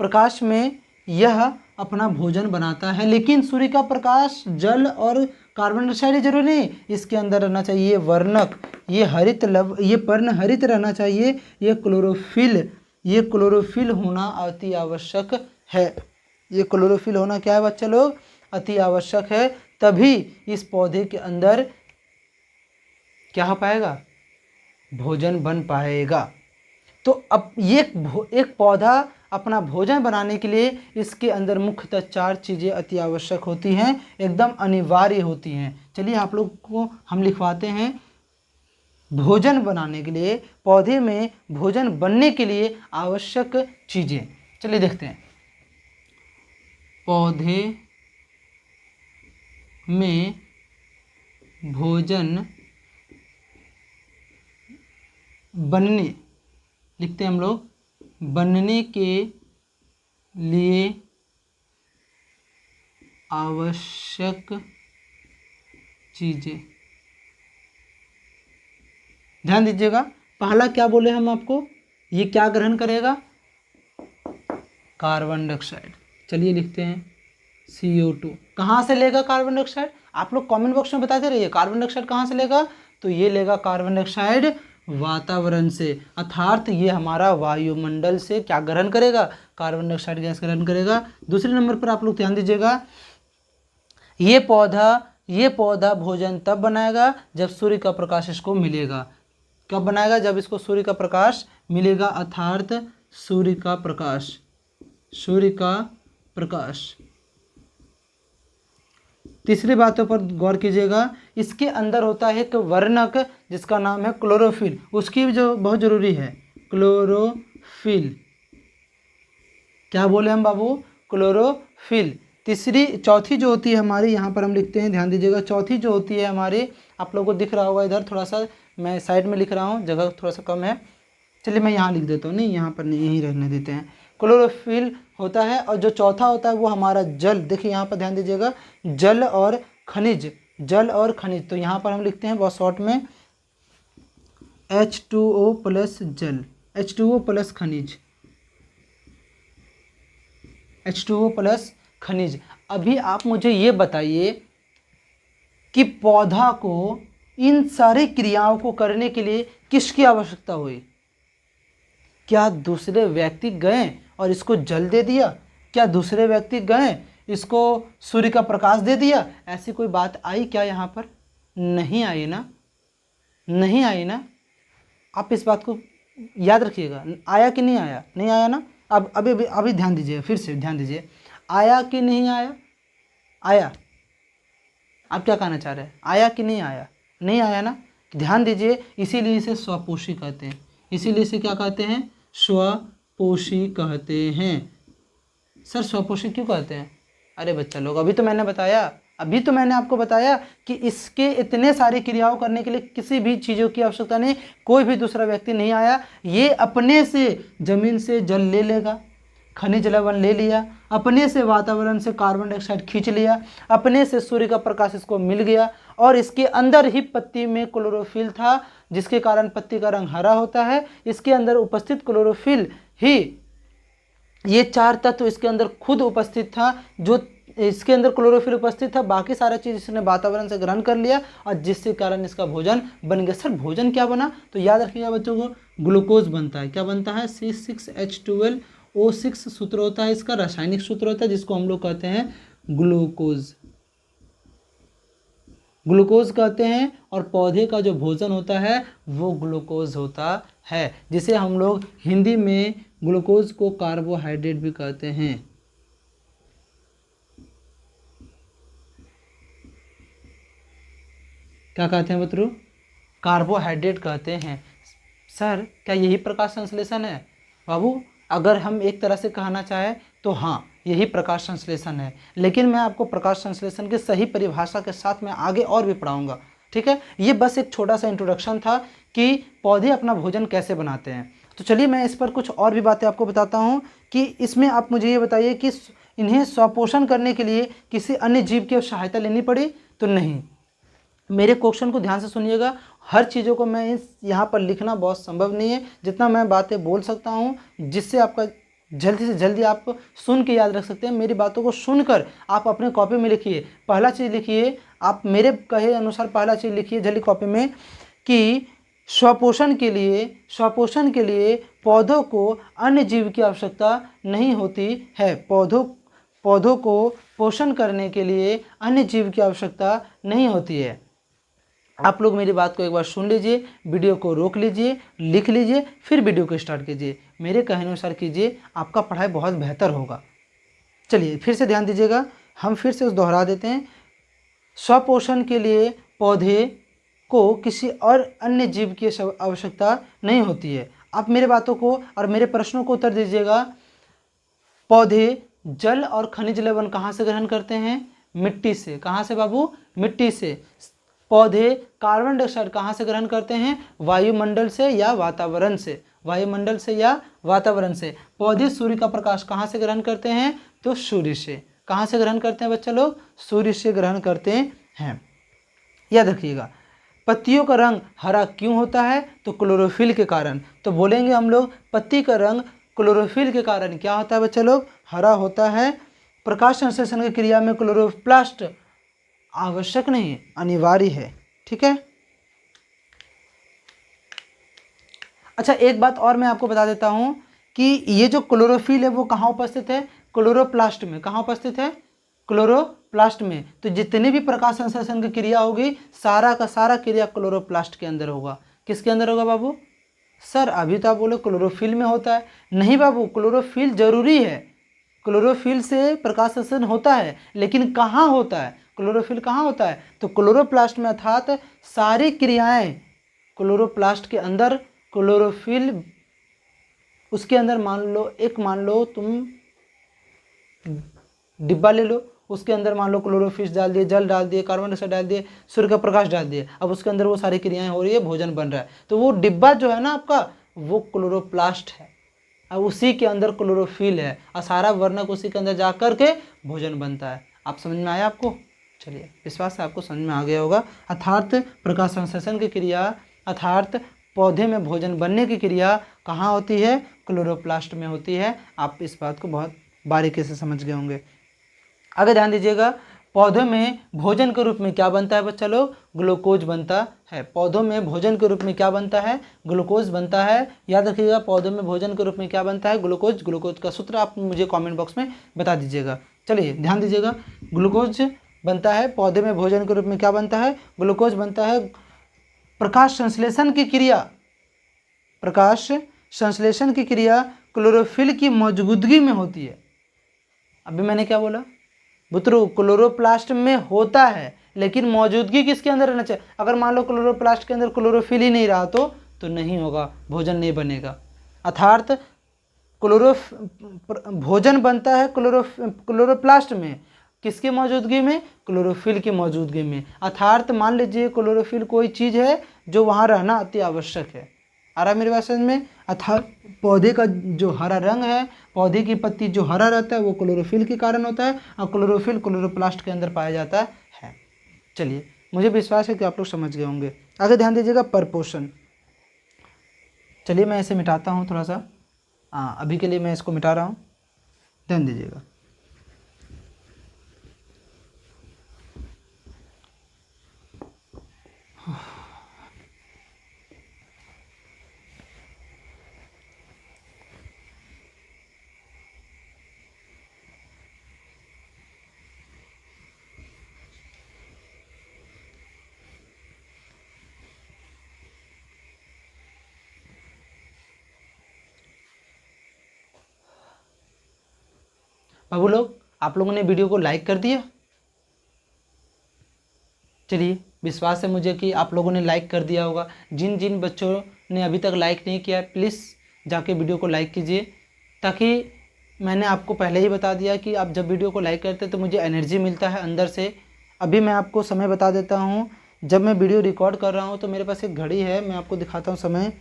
प्रकाश में यह अपना भोजन बनाता है। लेकिन सूर्य का प्रकाश, जल और कार्बन डाइऑक्साइड जरूरी नहीं, इसके अंदर रहना चाहिए वर्णक, ये हरित लव, ये पर्ण हरित रहना चाहिए, ये क्लोरोफिल होना अति आवश्यक है। ये क्लोरोफिल होना क्या है बच्चे लोग? अति आवश्यक है, तभी इस पौधे के अंदर क्या हो पाएगा? भोजन बन पाएगा। तो अब ये एक पौधा अपना भोजन बनाने के लिए इसके अंदर मुख्यतः 4 चीज़ें अति आवश्यक होती हैं, एकदम अनिवार्य होती हैं। चलिए आप लोग को हम लिखवाते हैं। भोजन बनाने के लिए, पौधे में भोजन बनने के लिए आवश्यक चीज़ें, चलिए देखते हैं। पौधे में भोजन बनने, लिखते हैं हम लोग, बनने के लिए आवश्यक चीज़ें। ध्यान दीजिएगा, पहला क्या बोले हम आपको? ये क्या ग्रहण करेगा? Carbon dioxide. चलिए लिखते हैं CO2। कहाँ से लेगा कार्बन डाइऑक्साइड? आप लोग कमेंट बॉक्स में बताते रहिए, कार्बन डाइऑक्साइड कहाँ से लेगा? तो ये लेगा कार्बन डाइऑक्साइड वातावरण से, अर्थात ये हमारा वायुमंडल से क्या ग्रहण करेगा? कार्बन डाइऑक्साइड गैस ग्रहण करेगा। दूसरे नंबर पर आप लोग ध्यान दीजिएगा, ये पौधा भोजन तब बनाएगा जब सूर्य का प्रकाश इसको मिलेगा। कब बनाएगा? जब इसको सूर्य का प्रकाश मिलेगा, अर्थात सूर्य का प्रकाश। तीसरी बातों पर गौर कीजिएगा, इसके अंदर होता है एक वर्णक जिसका नाम है क्लोरोफिल, उसकी भी जो बहुत जरूरी है, क्लोरोफिल। क्या बोले हम बाबू? क्लोरोफिल। चौथी जो होती है हमारी, यहाँ पर हम लिखते हैं, ध्यान दीजिएगा, चौथी जो होती है हमारी, आप लोगों को दिख रहा होगा इधर, थोड़ा सा मैं साइड में लिख रहा हूँ, जगह थोड़ा सा कम है, चलिए मैं यहाँ लिख देता हूँ, नहीं यहाँ पर नहीं, यहीं रहने देते हैं। क्लोरोफिल होता है, और जो चौथा होता है वो हमारा जल। देखिए यहाँ पर ध्यान दीजिएगा, जल और खनिज। तो यहाँ पर हम लिखते हैं बहुत शॉर्ट में H2O प्लस जल, H2O प्लस खनिज, H2O प्लस खनिज। अभी आप मुझे ये बताइए कि पौधा को इन सारी क्रियाओं को करने के लिए किसकी आवश्यकता हुई? क्या दूसरे व्यक्ति गए और इसको जल दे दिया? क्या दूसरे व्यक्ति गए इसको सूर्य का प्रकाश दे दिया? ऐसी कोई बात आई क्या यहाँ पर? नहीं आई ना, नहीं आई ना। आप इस बात को याद रखिएगा, आया कि नहीं आया? नहीं आया ना। अब अभी ध्यान दीजिए, फिर से ध्यान दीजिए, आया कि नहीं आया? आया। आप क्या कहना चाह रहे हैं? आया कि नहीं आया? नहीं आया ना। ध्यान दीजिए, इसीलिए इसे स्वपोषी कहते हैं। इसीलिए इसे क्या कहते हैं? स्वपोषी कहते हैं। सर स्वपोषी क्यों कहते हैं? अरे बच्चा लोग, अभी तो मैंने आपको बताया कि इसके इतने सारी क्रियाओं करने के लिए किसी भी चीज़ों की आवश्यकता नहीं, कोई भी दूसरा व्यक्ति नहीं आया, ये अपने से जमीन से जल ले लेगा, खनिज लवण ले लिया, अपने से वातावरण से कार्बन डाइऑक्साइड खींच लिया, अपने से सूर्य का प्रकाश इसको मिल गया, और इसके अंदर ही पत्ती में क्लोरोफिल था, जिसके कारण पत्ती का रंग हरा होता है। इसके अंदर उपस्थित क्लोरोफिल ही, ये 4 तत्व इसके अंदर खुद उपस्थित था, जो इसके अंदर क्लोरोफिल उपस्थित था, बाकी सारा चीज़ इसने वातावरण से ग्रहण कर लिया, और जिसके कारण इसका भोजन बन गया। सर भोजन क्या बना? तो याद रखिएगा बच्चों को, ग्लूकोज बनता है। क्या बनता है? C6H12O6 सूत्र होता है, इसका रासायनिक सूत्र होता है, जिसको हम लोग कहते हैं ग्लूकोज कहते हैं। और पौधे का जो भोजन होता है वो ग्लूकोज होता है, जिसे हम लोग हिंदी में ग्लूकोज को कार्बोहाइड्रेट भी कहते हैं। क्या कहते हैं बतरू? कार्बोहाइड्रेट कहते हैं। सर क्या यही प्रकाश संश्लेषण है? बाबू अगर हम एक तरह से कहना चाहें तो हाँ, यही प्रकाश संश्लेषण है, लेकिन मैं आपको प्रकाश संश्लेषण की सही परिभाषा के साथ मैं आगे और भी पढ़ाऊंगा। ठीक है, ये बस एक छोटा सा इंट्रोडक्शन था कि पौधे अपना भोजन कैसे बनाते हैं। तो चलिए मैं इस पर कुछ और भी बातें आपको बताता हूँ कि इसमें आप मुझे ये बताइए कि इन्हें स्वपोषण करने के लिए किसी अन्य जीव की सहायता लेनी पड़ी? तो नहीं। मेरे क्वेश्चन को ध्यान से सुनिएगा, हर चीज़ों को मैं इस यहाँ पर लिखना बहुत संभव नहीं है, जितना मैं बातें बोल सकता हूँ जिससे आपका जल्दी से जल्दी आप सुन के याद रख सकते हैं। मेरी बातों को सुनकर आप अपने कॉपी में लिखिए। पहला चीज़ लिखिए, आप मेरे कहे अनुसार पहला चीज़ लिखिए जल्दी कॉपी में कि स्वपोषण के लिए पौधों को अन्य जीव की आवश्यकता नहीं होती है। पौधों को पोषण करने के लिए अन्य जीव की आवश्यकता नहीं होती है। आप लोग मेरी बात को एक बार सुन लीजिए, वीडियो को रोक लीजिए, लिख लीजिए, फिर वीडियो को स्टार्ट कीजिए। मेरे कहने अनुसार कीजिए, आपका पढ़ाई बहुत बेहतर होगा। चलिए फिर से ध्यान दीजिएगा, हम फिर से उस दोहरा देते हैं। स्वपोषण के लिए पौधे को किसी और अन्य जीव की आवश्यकता नहीं होती है। आप मेरे बातों को और मेरे प्रश्नों को उत्तर दीजिएगा। पौधे जल और खनिज लवण कहाँ से ग्रहण करते हैं? मिट्टी से। कहाँ से बाबू? मिट्टी से। पौधे कार्बन डाइऑक्साइड कहाँ से ग्रहण करते हैं? वायुमंडल से या वातावरण से। वायुमंडल से या वातावरण से। पौधे सूर्य का प्रकाश कहाँ से ग्रहण करते हैं? तो सूर्य से। कहाँ से ग्रहण करते हैं बच्चे लोग? सूर्य से ग्रहण करते हैं। याद रखिएगा। पत्तियों का रंग हरा क्यों होता है? तो क्लोरोफिल के कारण। तो बोलेंगे हम लोग पत्ती का रंग क्लोरोफिल के कारण क्या होता है बच्चे लोग? हरा होता है। प्रकाश संश्लेषण की क्रिया में क्लोरोप्लास्ट आवश्यक नहीं, अनिवार्य है। ठीक है। अच्छा एक बात और मैं आपको बता देता हूं कि ये जो क्लोरोफिल है वो कहाँ उपस्थित है? क्लोरोप्लास्ट में। कहाँ उपस्थित है? क्लोरोप्लास्ट में। तो जितनी भी प्रकाश संश्लेषण की क्रिया होगी सारा का सारा क्रिया क्लोरोप्लास्ट के अंदर होगा। किसके अंदर होगा बाबू? सर अभी तो आप बोलो क्लोरोफिल में होता है। नहीं बाबू, क्लोरोफिल जरूरी है, क्लोरोफिल से प्रकाश संश्लेषण होता है, लेकिन कहाँ होता है? क्लोरोफिल कहाँ होता है? तो क्लोरोप्लास्ट में। अर्थात सारी क्रियाएं क्लोरोप्लास्ट के अंदर। क्लोरोफिल उसके अंदर मान लो तुम डिब्बा ले लो, उसके अंदर मान लो क्लोरोफिल डाल दिए, जल डाल दिए, कार्बन डाइऑक्साइड डाल दिए, सूर्य का प्रकाश डाल दिए। अब उसके अंदर वो सारी क्रियाएं हो रही है, भोजन बन रहा है। तो वो डिब्बा जो है ना आपका, वो क्लोरोप्लास्ट है। अब उसी के अंदर क्लोरोफिल है और सारा वर्णक उसी के अंदर जा कर के भोजन बनता है। आप समझ में आया आपको? चलिए विश्वास है आपको समझ में आ गया होगा। अर्थात प्रकाश संश्लेषण की क्रिया, अर्थात पौधे में भोजन बनने की क्रिया कहाँ होती है? क्लोरोप्लास्ट में होती है। आप इस बात को बहुत बारीकी से समझ गए होंगे। आगे ध्यान दीजिएगा, पौधों में भोजन के रूप में क्या बनता है बच्चा लोग? ग्लूकोज बनता है। पौधों में भोजन के रूप में क्या बनता है? ग्लूकोज बनता है। याद रखिएगा, पौधों में भोजन के रूप में क्या बनता है? ग्लूकोज। ग्लूकोज का सूत्र आप मुझे कमेंट बॉक्स में बता दीजिएगा। चलिए ध्यान दीजिएगा, ग्लूकोज बनता है। पौधे में भोजन के रूप में क्या बनता है? ग्लूकोज बनता है। प्रकाश संश्लेषण की क्रिया, प्रकाश संश्लेषण की क्रिया क्लोरोफिल की मौजूदगी में होती है। अभी मैंने क्या बोला बुतरू? क्लोरोप्लास्ट में होता है, लेकिन मौजूदगी किसके अंदर रहना चाहिए? अगर मान लो क्लोरोप्लास्ट के अंदर क्लोरोफिल ही नहीं रहा तो नहीं होगा, भोजन नहीं बनेगा। अर्थात भोजन बनता है क्लोरोप्लास्ट में। किसकी मौजूदगी में? क्लोरोफिल की मौजूदगी में। अर्थात मान लीजिए क्लोरोफिल कोई चीज़ है जो वहाँ रहना अति आवश्यक है। आ रहा है मेरी बात समझ में? अर्थात पौधे का जो हरा रंग है, पौधे की पत्ती जो हरा रहता है वो क्लोरोफिल के कारण होता है, और क्लोरोफिल क्लोरोप्लास्ट के अंदर पाया जाता है। चलिए मुझे विश्वास है कि आप लोग समझ गए होंगे। आगे ध्यान दीजिएगा, परपोषण। चलिए मैं इसे मिटाता हूँ थोड़ा सा। अभी के लिए मैं इसको मिटा रहा हूँ, ध्यान दीजिएगा। बाबू लोग, आप लोगों ने वीडियो को लाइक कर दिया? चलिए विश्वास है मुझे कि आप लोगों ने लाइक कर दिया होगा। जिन जिन बच्चों ने अभी तक लाइक नहीं किया है प्लीज़ जाके वीडियो को लाइक कीजिए, ताकि मैंने आपको पहले ही बता दिया कि आप जब वीडियो को लाइक करते हैं तो मुझे एनर्जी मिलता है अंदर से। अभी मैं आपको समय बता देता हूँ, जब मैं वीडियो रिकॉर्ड कर रहा हूँ तो मेरे पास एक घड़ी है, मैं आपको दिखाता हूँ समय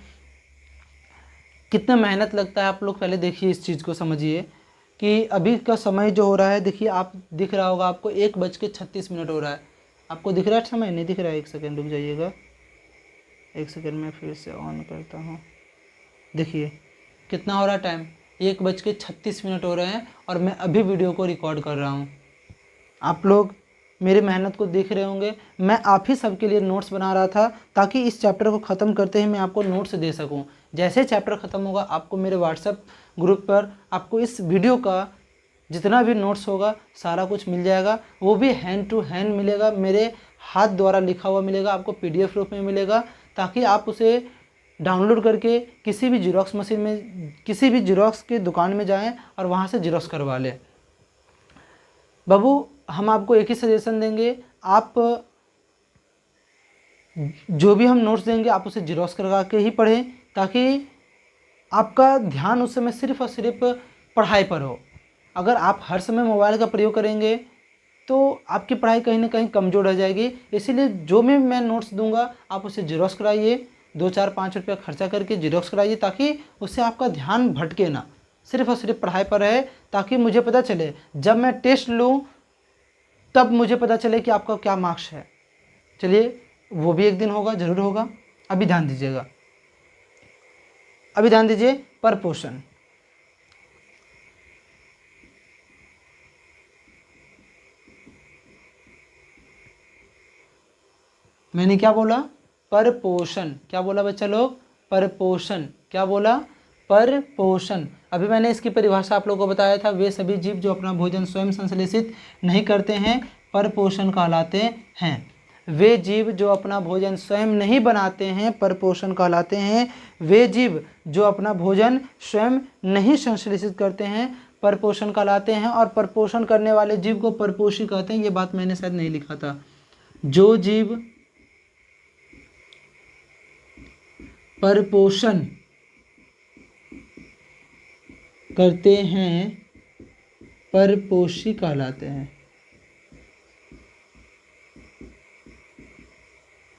कितना मेहनत लगता है। आप लोग पहले देखिए, इस चीज़ को समझिए कि अभी का समय जो हो रहा है, देखिए आप दिख रहा होगा आपको 1:36 हो रहा है। आपको दिख रहा है समय? नहीं दिख रहा है, 1 सेकेंड रुक जाइएगा, 1 सेकेंड में फिर से ऑन करता हूँ। देखिए कितना हो रहा है टाइम, 1:36 हो रहे हैं और मैं अभी वीडियो को रिकॉर्ड कर रहा हूँ। आप लोग मेरी मेहनत को देख रहे होंगे। मैं आप ही सबके लिए नोट्स बना रहा था ताकि इस चैप्टर को ख़त्म करते ही मैं आपको नोट्स दे सकूं। जैसे चैप्टर ख़त्म होगा आपको मेरे व्हाट्सएप ग्रुप पर आपको इस वीडियो का जितना भी नोट्स होगा सारा कुछ मिल जाएगा। वो भी हैंड टू हैंड मिलेगा, मेरे हाथ द्वारा लिखा हुआ मिलेगा, आपको PDF रूप में मिलेगा, ताकि आप उसे डाउनलोड करके किसी भी जीरोक्स मशीन में, किसी भी जीरोक्स की दुकान में जाएं और वहाँ से जीरोक्स करवा लें। बाबू हम आपको एक ही सजेशन देंगे, आप जो भी हम नोट्स देंगे आप उसे जीरोक्स करवा के ही पढ़ें, ताकि आपका ध्यान उस समय सिर्फ और सिर्फ पढ़ाई पर हो। अगर आप हर समय मोबाइल का प्रयोग करेंगे तो आपकी पढ़ाई कहीं ना कहीं कमज़ोर रह जाएगी। इसीलिए जो भी मैं नोट्स दूंगा आप उसे जीरोक्स कराइए, 2-4-5 रुपया खर्चा करके जीरोक्स कराइए, ताकि उससे आपका ध्यान भटके ना, सिर्फ और सिर्फ पढ़ाई पर रहे, ताकि मुझे पता चले जब मैं टेस्ट लूँ तब मुझे पता चले कि आपका क्या मार्क्स है। चलिए वो भी एक दिन होगा, ज़रूर होगा। अभी ध्यान दीजिएगा, अभी ध्यान दीजिए। परपोषण, मैंने क्या बोला? परपोषण। क्या बोला बच्चा लोग? परपोषण। क्या बोला? परपोषण। अभी मैंने इसकी परिभाषा आप लोगों को बताया था, वे सभी जीव जो अपना भोजन स्वयं संश्लेषित नहीं करते हैं परपोषण कहलाते हैं। वे जीव जो अपना भोजन स्वयं नहीं बनाते हैं परपोषण कहलाते हैं। वे जीव जो अपना भोजन स्वयं नहीं संश्लेषित करते हैं परपोषण कहलाते हैं। और परपोषण करने वाले जीव को परपोषी कहते हैं। ये बात मैंने शायद नहीं लिखा था। जो जीव परपोषण करते हैं परपोषी कहलाते हैं।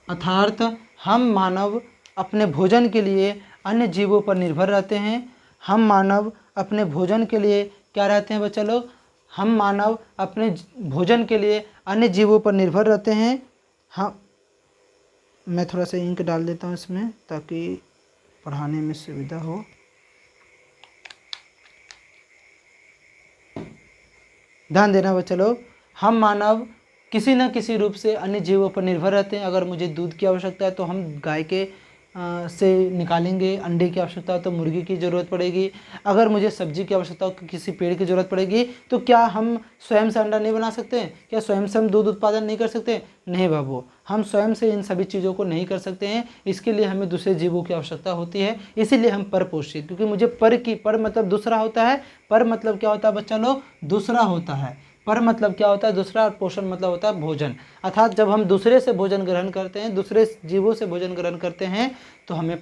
अर्थात हम मानव अपने भोजन के लिए अन्य जीवों पर निर्भर रहते हैं। हम मानव अपने भोजन के लिए क्या रहते हैं बच्चा लोग? हम मानव अपने भोजन के लिए अन्य जीवों पर निर्भर रहते हैं। हम, मैं थोड़ा सा इंक डाल देता हूँ इसमें ताकि पढ़ाने में सुविधा हो। ध्यान देना बच्चा लोग, हम मानव किसी न किसी रूप से अन्य जीवों पर निर्भर रहते हैं। अगर मुझे दूध की आवश्यकता है तो हम गाय के से निकालेंगे, अंडे की आवश्यकता हो तो मुर्गी की ज़रूरत पड़ेगी, अगर मुझे सब्जी की आवश्यकता हो तो किसी पेड़ की ज़रूरत पड़ेगी। तो क्या हम स्वयं से अंडा नहीं बना सकते? क्या स्वयं से हम दूध उत्पादन नहीं कर सकते? नहीं बाबू, हम स्वयं से इन सभी चीज़ों को नहीं कर सकते हैं। इसके लिए हमें दूसरे जीवों की आवश्यकता होती है। इसीलिए हम परपोषी, क्योंकि मुझे पर मतलब दूसरा होता है। पर मतलब क्या होता है बच्चा लोग? दूसरा होता है। पर मतलब क्या होता है? दूसरा। और पोषण मतलब होता है भोजन। अर्थात जब हम दूसरे से भोजन ग्रहण करते हैं, दूसरे जीवों से भोजन ग्रहण करते हैं तो हमें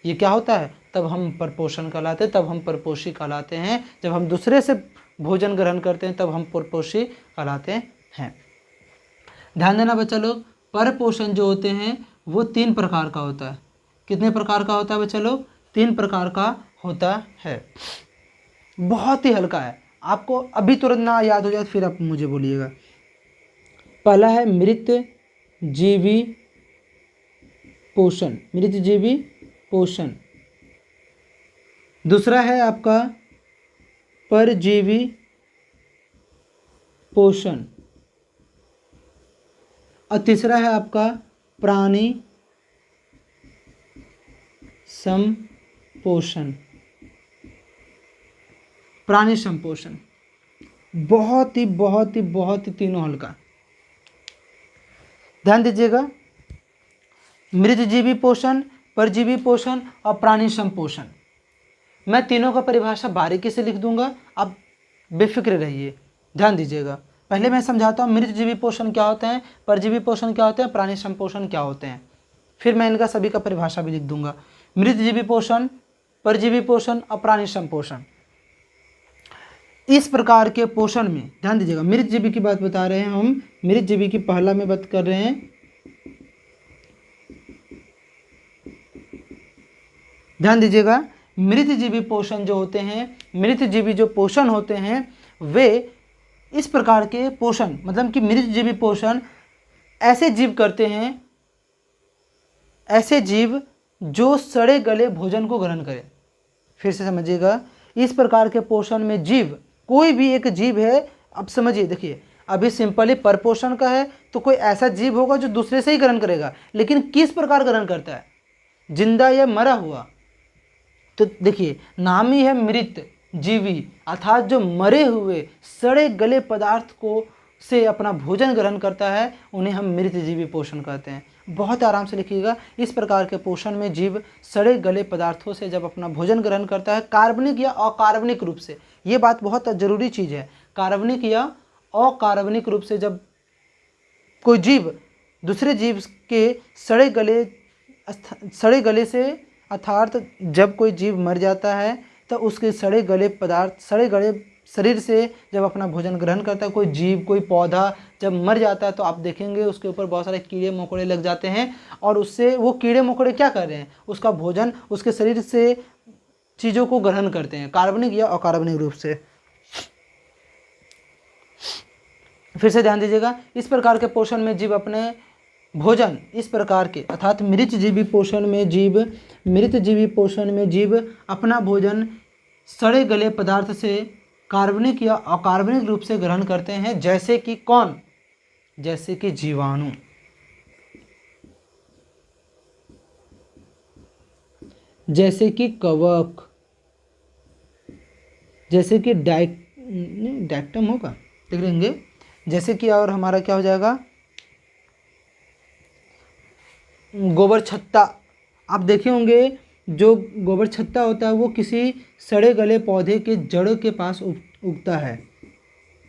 ये क्या होता है? तब हम परपोषण कहलाते हैं, तब हम परपोषी कहलाते हैं। जब हम दूसरे से भोजन ग्रहण करते हैं तब हम परपोषी कहलाते हैं। ध्यान देना बच्चा लोग, परपोषण जो होते हैं वो 3 प्रकार का होता है। कितने प्रकार का होता है बच्चा लोग? 3 प्रकार का होता है। बहुत ही हल्का है, आपको अभी तुरंत ना याद हो जाए फिर आप मुझे बोलिएगा। पहला है मृत जीवी पोषण, मृत जीवी पोषण। दूसरा है आपका परजीवी पोषण। और तीसरा है आपका प्राणी संपोषण। प्राणी संपोषण बहुत ही तीनों हल्का। ध्यान दीजिएगा, मृतजीवी पोषण, परजीवी पोषण और प्राणी संपोषण। मैं तीनों का परिभाषा बारीकी से लिख दूंगा, आप बेफिक्र रहिए। ध्यान दीजिएगा, पहले मैं समझाता हूँ मृतजीवी पोषण क्या होते हैं, परजीवी पोषण क्या होते हैं, प्राणी संपोषण क्या होते हैं, फिर मैं इनका सभी का परिभाषा भी लिख दूंगा। मृतजीवी पोषण, परजीवी पोषण और प्राणी संपोषण। इस प्रकार के पोषण में ध्यान दीजिएगा, मृतजीवी की बात बता रहे हैं हम, मृतजीवी की पहला में बात कर रहे हैं, ध्यान दीजिएगा। मृतजीवी पोषण जो होते हैं, मृतजीवी जो पोषण होते हैं वे इस प्रकार के पोषण, मतलब कि मृतजीवी पोषण ऐसे जीव करते हैं, ऐसे जीव जो सड़े गले भोजन को ग्रहण करें। फिर से समझिएगा, इस प्रकार के पोषण में जीव, कोई भी एक जीव है, अब समझिए, देखिए अभी सिंपली परपोषण का है तो कोई ऐसा जीव होगा जो दूसरे से ही ग्रहण करेगा, लेकिन किस प्रकार ग्रहण करता है, जिंदा या मरा हुआ। तो देखिए नाम ही है मृत जीवी, अर्थात जो मरे हुए सड़े गले पदार्थ को से अपना भोजन ग्रहण करता है, उन्हें हम मृतजीवी पोषण कहते हैं। बहुत आराम से लिखिएगा, इस प्रकार के पोषण में जीव सड़े गले पदार्थों से जब अपना भोजन ग्रहण करता है, कार्बनिक या अकार्बनिक रूप से, ये बात बहुत जरूरी चीज़ है, कार्बनिक या अकार्बनिक रूप से जब कोई जीव दूसरे जीव के सड़े गले से, अर्थात जब कोई जीव मर जाता है तो उसके सड़े गले पदार्थ, सड़े गले शरीर से जब अपना भोजन ग्रहण करता है, कोई जीव, कोई पौधा जब मर जाता है तो आप देखेंगे उसके ऊपर बहुत सारे कीड़े मकोड़े लग जाते हैं, और उससे वो कीड़े मकोड़े क्या कर रहे हैं, उसका भोजन, उसके शरीर से चीज़ों को ग्रहण करते हैं, कार्बनिक या अकार्बनिक रूप से। फिर से ध्यान दीजिएगा, इस प्रकार के पोषण में जीव अपने भोजन, इस प्रकार के अर्थात मृतजीवी पोषण में जीव, मृतजीवी पोषण में जीव अपना भोजन सड़े गले पदार्थ से कार्बनिक या अकार्बनिक रूप से ग्रहण करते हैं, जैसे कि कौन, जैसे कि जीवाणु, जैसे कि कवक, जैसे कि डायक्टम होगा, देख लेंगे, जैसे कि, और हमारा क्या हो जाएगा, गोबर छत्ता। आप देखे होंगे जो गोबर छत्ता होता है वो किसी सड़े गले पौधे के जड़ों के पास उगता है,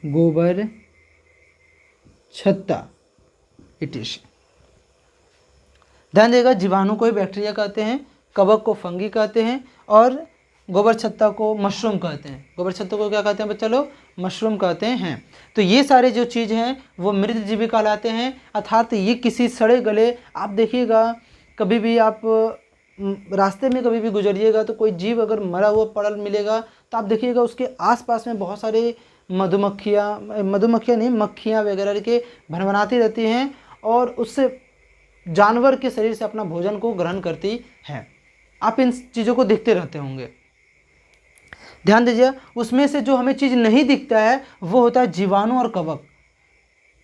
गोबर छत्ता इट इज। ध्यान देगा, जीवाणु को ही बैक्टीरिया कहते हैं, कवक को फंगी कहते हैं, और गोबर छत्ता को मशरूम कहते हैं। गोबर छत्ता को क्या कहते हैं बच्चा लोग, मशरूम कहते हैं। तो ये सारे जो चीज़ हैं वो मृतजीवी कहलाते हैं, अर्थात ये किसी सड़े गले, आप देखिएगा कभी भी आप रास्ते में कभी भी गुजरिएगा तो कोई जीव अगर मरा हुआ पड़ा मिलेगा तो आप देखिएगा उसके आसपास में बहुत सारे मधुमक्खियाँ नहीं, मक्खियाँ वगैरह के भनभनाती रहती हैं, और उससे जानवर के शरीर से अपना भोजन को ग्रहण करती हैं। आप इन चीज़ों को देखते रहते होंगे। ध्यान दीजिए, उसमें से जो हमें चीज़ नहीं दिखता है वो होता है जीवाणु और कवक,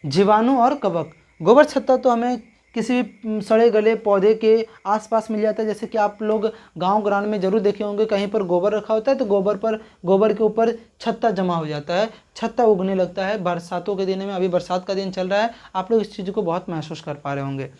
जीवाणु और कवक। गोबर छत्ता तो हमें किसी भी सड़े गले पौधे के आसपास मिल जाता है, जैसे कि आप लोग गांव ग्राम में जरूर देखे होंगे, कहीं पर गोबर रखा होता है तो गोबर के ऊपर छत्ता जमा हो जाता है, छत्ता उगने लगता है बरसातों के दिन में। अभी बरसात का दिन चल रहा है, आप लोग इस चीज़ को बहुत महसूस कर पा रहे होंगे।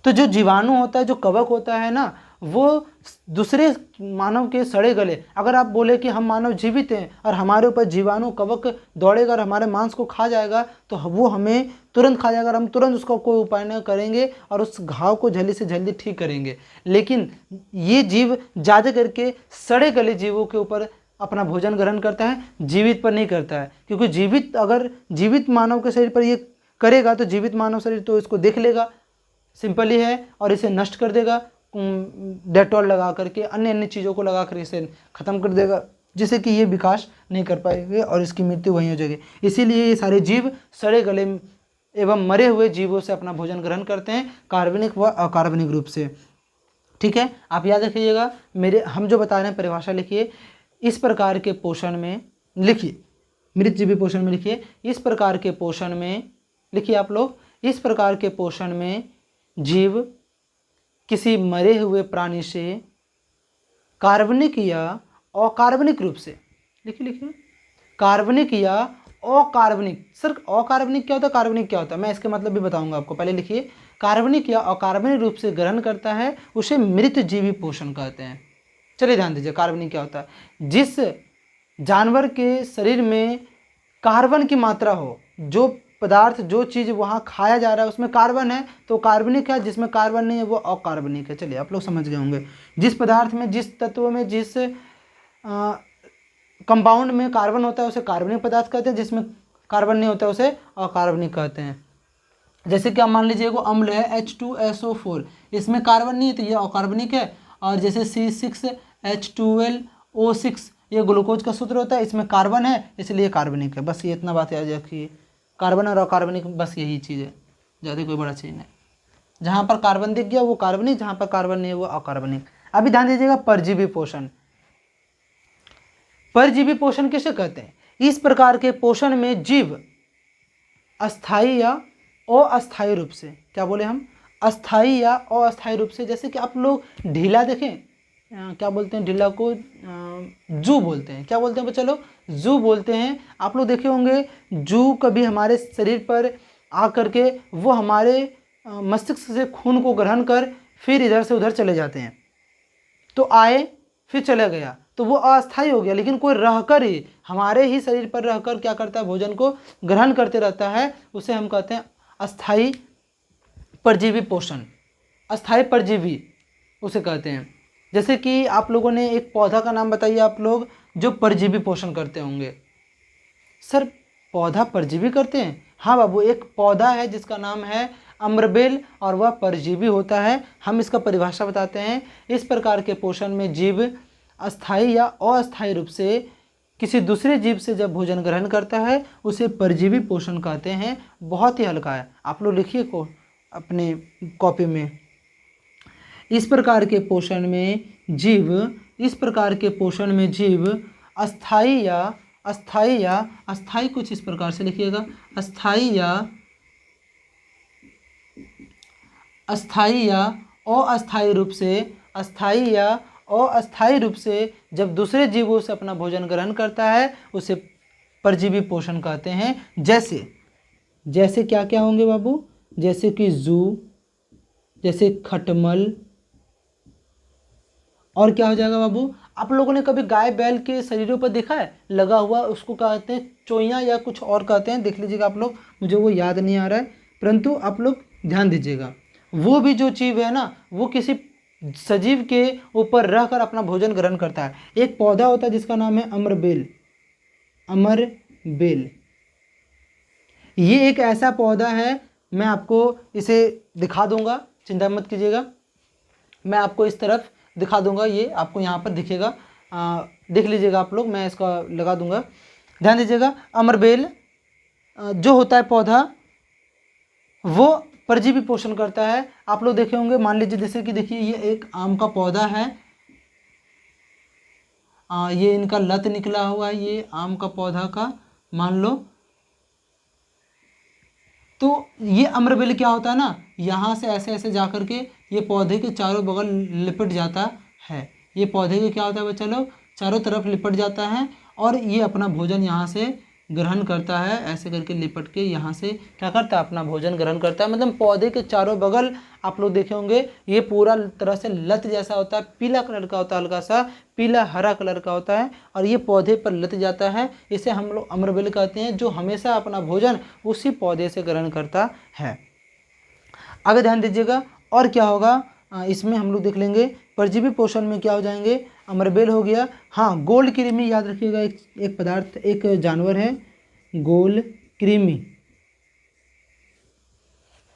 तो जो जीवाणु होता है, जो कवक होता है ना, वो दूसरे मानव के सड़े गले, अगर आप बोले कि हम मानव जीवित हैं और हमारे ऊपर जीवाणु कवक दौड़ेगा और हमारे मांस को खा जाएगा तो वो हमें तुरंत खा जाएगा और हम तुरंत उसका कोई उपाय न करेंगे और उस घाव को जल्दी से जल्दी ठीक करेंगे। लेकिन ये जीव ज़्यादा करके सड़े गले जीवों के ऊपर अपना भोजन ग्रहण करता है, जीवित पर नहीं करता है, क्योंकि अगर जीवित मानव के शरीर पर ये करेगा तो जीवित मानव शरीर तो इसको देख लेगा, सिंपल ही है, और इसे नष्ट कर देगा, डेटॉल लगा करके, अन्य चीज़ों को लगा कर इसे ख़त्म कर देगा, जिससे कि ये विकास नहीं कर पाएंगे और इसकी मृत्यु वहीं हो जाएगी। इसीलिए ये सारे जीव सड़े गले एवं मरे हुए जीवों से अपना भोजन ग्रहण करते हैं, कार्बनिक व अकार्बनिक रूप से। ठीक है, आप याद रखिएगा, हम जो बता रहे हैं परिभाषा लिखिए, इस प्रकार के पोषण में लिखिए, मृतजीवी पोषण में लिखिए, इस प्रकार के पोषण में लिखिए आप लोग, इस प्रकार के पोषण में जीव किसी मरे हुए प्राणी से कार्बनिक या अकार्बनिक रूप से, लिखिए कार्बनिक या अकार्बनिक। सर अकार्बनिक क्या होता है, कार्बनिक क्या होता है, मैं इसके मतलब भी बताऊंगा आपको, पहले लिखिए, कार्बनिक या अकार्बनिक रूप से ग्रहण करता है उसे मृतजीवी पोषण कहते हैं। चलिए ध्यान दीजिए, कार्बनिक क्या होता है, जिस जानवर के शरीर में कार्बन की मात्रा हो, जो पदार्थ जो चीज़ वहाँ खाया जा रहा है उसमें कार्बन है तो कार्बनिक है, जिसमें कार्बन नहीं है वो अकार्बनिक है। चलिए आप लोग समझ गए होंगे। जिस पदार्थ में, जिस तत्व में, जिस कंपाउंड में कार्बन होता है उसे कार्बनिक पदार्थ कहते हैं, जिसमें कार्बन नहीं होता है उसे अकार्बनिक कहते हैं। जैसे कि आप मान लीजिए वो अम्ल है H2SO4, इसमें कार्बन नहीं है तो ये अकार्बनिक है। और जैसे C6H12O6 ये ग्लूकोज का सूत्र होता है, इसमें कार्बन है इसलिए कार्बनिक है। बस ये इतना बात याद रखिए, कार्बन और अकार्बनिक बस यही चीज़ है, ज़्यादा कोई बड़ा चीज़ नहीं। जहाँ पर कार्बन दिख गया वो कार्बनिक, जहाँ पर कार्बन नहीं है वो अकार्बनिक। अभी ध्यान दीजिएगा, परजीवी पोषण। परजीवी पोषण किसे कहते हैं? इस प्रकार के पोषण में जीव अस्थायी या अस्थायी रूप से, क्या बोले हम, अस्थायी या अस्थायी रूप से, जैसे कि आप लोग ढीला देखें, क्या बोलते हैं ढीला को, जू बोलते हैं, क्या बोलते हैं बच्चा लोग, जू बोलते हैं। आप लोग देखे होंगे जू कभी हमारे शरीर पर आ करके वो हमारे मस्तिष्क से खून को ग्रहण कर फिर इधर से उधर चले जाते हैं, तो आए फिर चले गया, तो वो अस्थायी हो गया। लेकिन कोई रहकर ही हमारे ही शरीर पर रहकर क्या करता है, भोजन को ग्रहण करते रहता है, उसे हम कहते हैं अस्थायी परजीवी पोषण। अस्थायी परजीवी उसे कहते हैं। जैसे कि आप लोगों ने एक पौधा का नाम बताइए आप लोग जो परजीवी पोषण करते होंगे। सर पौधा परजीवी करते हैं? हाँ बाबू, एक पौधा है जिसका नाम है अम्रबेल और वह परजीवी होता है। हम इसका परिभाषा बताते हैं। इस प्रकार के पोषण में जीव अस्थायी या अस्थायी रूप से किसी दूसरे जीव से जब भोजन ग्रहण करता है उसे परजीवी पोषण कहते हैं। बहुत ही हल्का है, आप लोग लिखिए को अपने कॉपी में। इस प्रकार के पोषण में जीव, इस प्रकार के पोषण में जीव अस्थायी कुछ इस प्रकार से लिखिएगा, अस्थायी या अस्थायी रूप से, अस्थायी या अस्थायी रूप से जब दूसरे जीवों से अपना भोजन ग्रहण करता है उसे परजीवी पोषण कहते हैं। जैसे क्या क्या होंगे बाबू, जैसे कि जू, जैसे खटमल, और क्या हो जाएगा बाबू, आप लोगों ने कभी गाय बैल के शरीरों पर देखा है लगा हुआ, उसको कहते हैं चोइयाँ या कुछ और कहते हैं, देख लीजिएगा आप लोग, मुझे वो याद नहीं आ रहा है, परंतु आप लोग ध्यान दीजिएगा। वो भी जो जीव है ना वो किसी सजीव के ऊपर रहकर अपना भोजन ग्रहण करता है। एक पौधा होता है जिसका नाम है अमरबेल। अमरबेल ये एक ऐसा पौधा है, मैं आपको इसे दिखा दूंगा, चिंता मत कीजिएगा, मैं आपको इस तरफ दिखा दूंगा, ये आपको यहाँ पर दिखेगा, देख लीजिएगा आप लोग, मैं इसका लगा दूंगा, ध्यान दीजिएगा। अमरबेल जो होता है पौधा वो परजीवी पोषण करता है। आप लोग देखे होंगे, मान लीजिए जैसे कि देखिए ये एक आम का पौधा है, ये इनका लत निकला हुआ है, ये आम का पौधा का मान लो, तो ये अम्रबेल क्या होता है ना, यहाँ से ऐसे ऐसे जा कर के ये पौधे के चारों बगल लिपट जाता है। ये पौधे के क्या होता है बच्चा लोग, चारों तरफ लिपट जाता है और ये अपना भोजन यहाँ से ग्रहण करता है, ऐसे करके लिपट के यहाँ से क्या करता है, अपना भोजन ग्रहण करता है। मतलब पौधे के चारों बगल आप लोग देखे होंगे ये पूरा तरह से लत जैसा होता है, पीला कलर का होता है, हल्का सा पीला हरा कलर का होता है, और ये पौधे पर लत जाता है। इसे हम लोग अम्रबेल कहते हैं, जो हमेशा अपना भोजन उसी पौधे से ग्रहण करता है। आगे ध्यान दीजिएगा, और क्या होगा इसमें हम लोग देख लेंगे। परजीवी पोषण में क्या हो जाएंगे, अमरबेल हो गया। हाँ, गोल कृमि याद रखिएगा, एक पदार्थ, एक जानवर है गोल कृमि,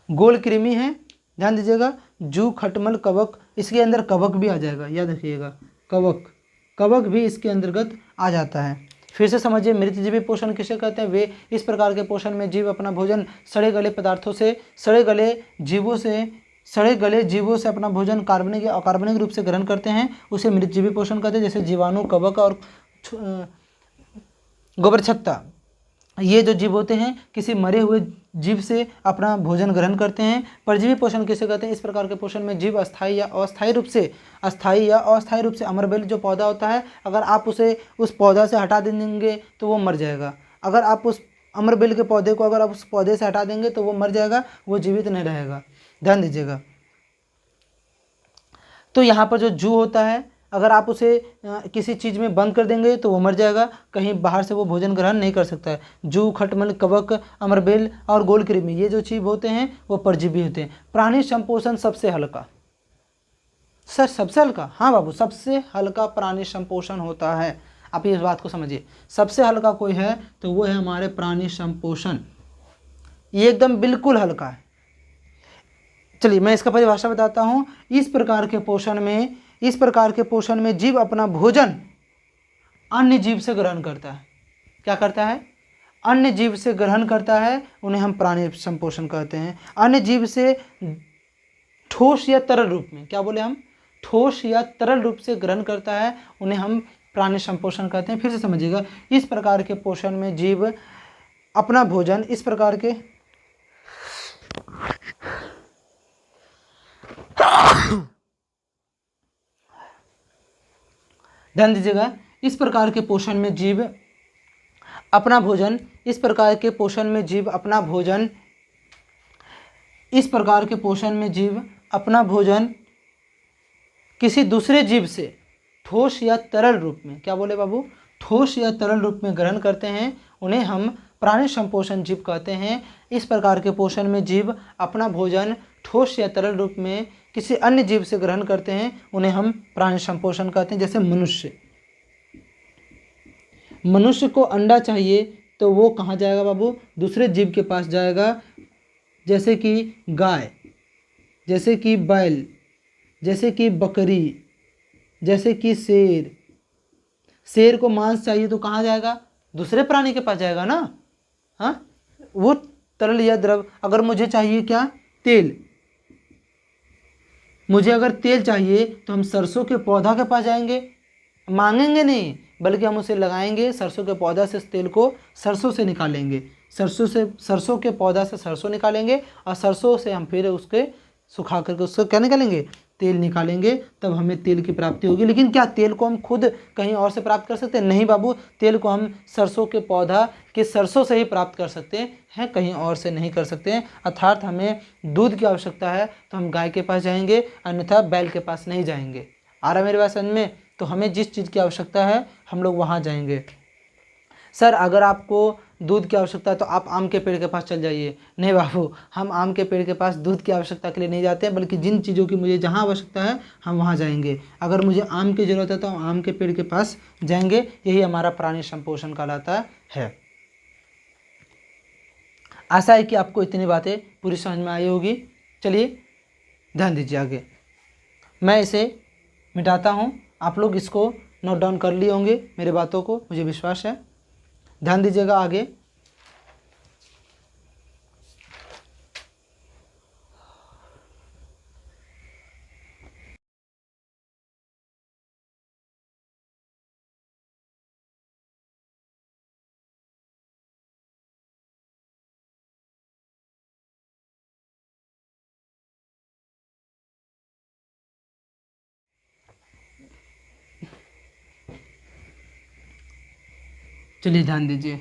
गोल कृमि है, ध्यान दीजिएगा। जू, खटमल, कवक, इसके अंदर कवक भी आ जाएगा, याद रखिएगा, कवक भी इसके अंतर्गत आ जाता है। फिर से समझिए, मृतजीवी पोषण किसे कहते हैं, वे इस प्रकार के पोषण में जीव अपना भोजन सड़े गले पदार्थों से, सड़े गले जीवों से अपना भोजन कार्बनिक या अकार्बनिक रूप से ग्रहण करते हैं, उसे मृतजीवी पोषण कहते हैं। जैसे जीवाणु, कवक और गोबरछत्ता, ये जो जीव होते हैं किसी मरे हुए जीव से अपना भोजन ग्रहण करते हैं। परजीवी पोषण किसे कहते हैं, इस प्रकार के पोषण में जीव अस्थायी या अस्थायी रूप से अमरबेल जो पौधा होता है, अगर आप उसे उस पौधा से हटा देंगे तो वो मर जाएगा। अगर आप उस अमरबेल के पौधे को अगर आप उस पौधे से हटा देंगे तो वो मर जाएगा, वो जीवित नहीं रहेगा, ध्यान दीजिएगा। तो यहाँ पर जो जू होता है, अगर आप उसे किसी चीज़ में बंद कर देंगे तो वो मर जाएगा, कहीं बाहर से वो भोजन ग्रहण नहीं कर सकता है। जू, खटमल, कवक, अमरबेल और गोलकृमि, ये जो जीव होते हैं वो परजीवी होते हैं। प्राणी संपोषण सबसे हल्का, सर सबसे हल्का, हाँ बाबू सबसे हल्का प्राणी संपोषण होता है। आप इस बात को समझिए, सबसे हल्का कोई है तो वो है हमारे प्राणी संपोषण, ये एकदम बिल्कुल हल्का है। चलिए मैं इसका परिभाषा बताता हूँ। इस प्रकार के पोषण में जीव अपना भोजन अन्य जीव से ग्रहण करता है। क्या करता है? अन्य जीव से ग्रहण करता है, उन्हें हम प्राणी संपोषण कहते हैं। अन्य जीव से ठोस या तरल रूप में, क्या बोले हम, ठोस या तरल रूप से ग्रहण करता है, उन्हें हम प्राणी संपोषण कहते हैं। फिर से समझिएगा, इस प्रकार के पोषण में जीव अपना भोजन इस प्रकार के ध्यान दीजिएगा, इस प्रकार के पोषण में जीव अपना भोजन इस प्रकार के पोषण में जीव अपना भोजन इस प्रकार के पोषण में जीव अपना भोजन किसी दूसरे जीव से ठोस या तरल रूप में, क्या बोले बाबू, ठोस या तरल रूप में ग्रहण करते हैं, उन्हें हम प्राणी संपोषण जीव कहते हैं। इस प्रकार के पोषण में जीव अपना भोजन ठोस या तरल रूप में किसी अन्य जीव से ग्रहण करते हैं, उन्हें हम प्राणी संपोषण कहते हैं। जैसे मनुष्य को अंडा चाहिए तो वो कहाँ जाएगा बाबू, दूसरे जीव के पास जाएगा, जैसे कि गाय, जैसे कि बैल, जैसे कि बकरी, जैसे कि शेर को मांस चाहिए तो कहाँ जाएगा, दूसरे प्राणी के पास जाएगा ना। हाँ, वो तरल या द्रव, अगर मुझे चाहिए क्या, तेल, मुझे अगर तेल चाहिए तो हम सरसों के पौधा के पास जाएंगे, मांगेंगे नहीं बल्कि हम उसे लगाएंगे, सरसों के पौधा से तेल को सरसों से निकालेंगे, सरसों के पौधा से सरसों निकालेंगे और सरसों से हम फिर उसके सुखा करके उससे क्या निकालेंगे, तेल निकालेंगे, तब हमें तेल की प्राप्ति होगी। लेकिन क्या तेल को हम खुद कहीं और से प्राप्त कर सकते हैं? नहीं बाबू, तेल को हम सरसों के पौधा के सरसों से ही प्राप्त कर सकते हैं, कहीं और से नहीं कर सकते हैं। अर्थात हमें दूध की आवश्यकता है तो हम गाय के पास जाएंगे, अन्यथा बैल के पास नहीं जाएंगे। आ रहा मेरे पास समझ में? तो हमें जिस चीज़ की आवश्यकता है हम लोग वहाँ जाएंगे। सर अगर आपको दूध की आवश्यकता है तो आप आम के पेड़ के पास चल जाइए। नहीं बाबू, हम आम के पेड़ के पास दूध की आवश्यकता के लिए नहीं जाते हैं, बल्कि जिन चीज़ों की मुझे जहाँ आवश्यकता है हम वहाँ जाएंगे। अगर मुझे आम की ज़रूरत है तो हम आम के पेड़ के पास जाएंगे। यही हमारा प्राणी संपोषण कहलाता है। आशा है कि आपको इतनी बातें पूरी समझ में आई होगी। चलिए ध्यान दीजिए आगे, मैं इसे मिटाता हूँ, आप लोग इसको नोट डाउन कर लिए होंगे मेरे बातों को, मुझे विश्वास है। ध्यान दीजिएगा आगे। चलिए ध्यान दीजिए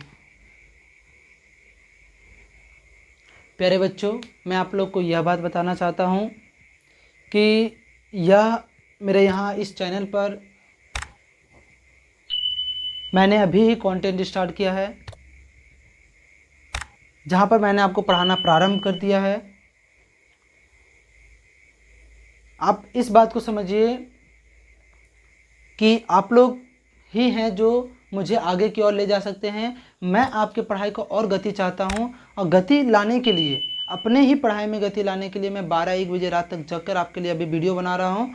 प्यारे बच्चों, मैं आप लोग को यह बात बताना चाहता हूँ कि यह मेरे यहाँ इस चैनल पर मैंने अभी ही कंटेंट स्टार्ट किया है, जहाँ पर मैंने आपको पढ़ाना प्रारंभ कर दिया है। आप इस बात को समझिए कि आप लोग ही हैं जो मुझे आगे की ओर ले जा सकते हैं। मैं आपकी पढ़ाई को और गति चाहता हूँ, और गति लाने के लिए, अपने ही पढ़ाई में गति लाने के लिए मैं 12-1 बजे रात तक जग कर आपके लिए अभी वीडियो बना रहा हूँ,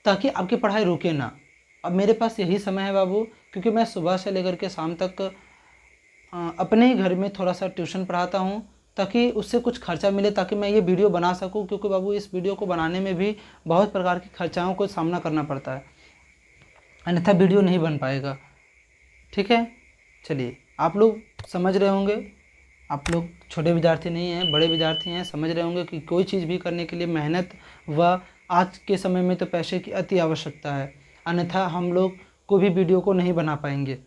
ताकि आपकी पढ़ाई रुके ना। अब मेरे पास यही समय है बाबू, क्योंकि मैं सुबह से लेकर के शाम तक अपने ही घर में थोड़ा सा ट्यूशन पढ़ाता हूँ, ताकि उससे कुछ खर्चा मिले, ताकि मैं ये वीडियो बना सकूँ। क्योंकि बाबू इस वीडियो को बनाने में भी बहुत प्रकार की खर्चाओं को सामना करना पड़ता है, अन्यथा वीडियो नहीं बन पाएगा। ठीक है, चलिए आप लोग समझ रहे होंगे, आप लोग छोटे विद्यार्थी नहीं हैं, बड़े विद्यार्थी हैं, समझ रहे होंगे कि कोई चीज़ भी करने के लिए मेहनत व आज के समय में तो पैसे की अति आवश्यकता है, अन्यथा हम लोग कोई भी वीडियो को नहीं बना पाएंगे।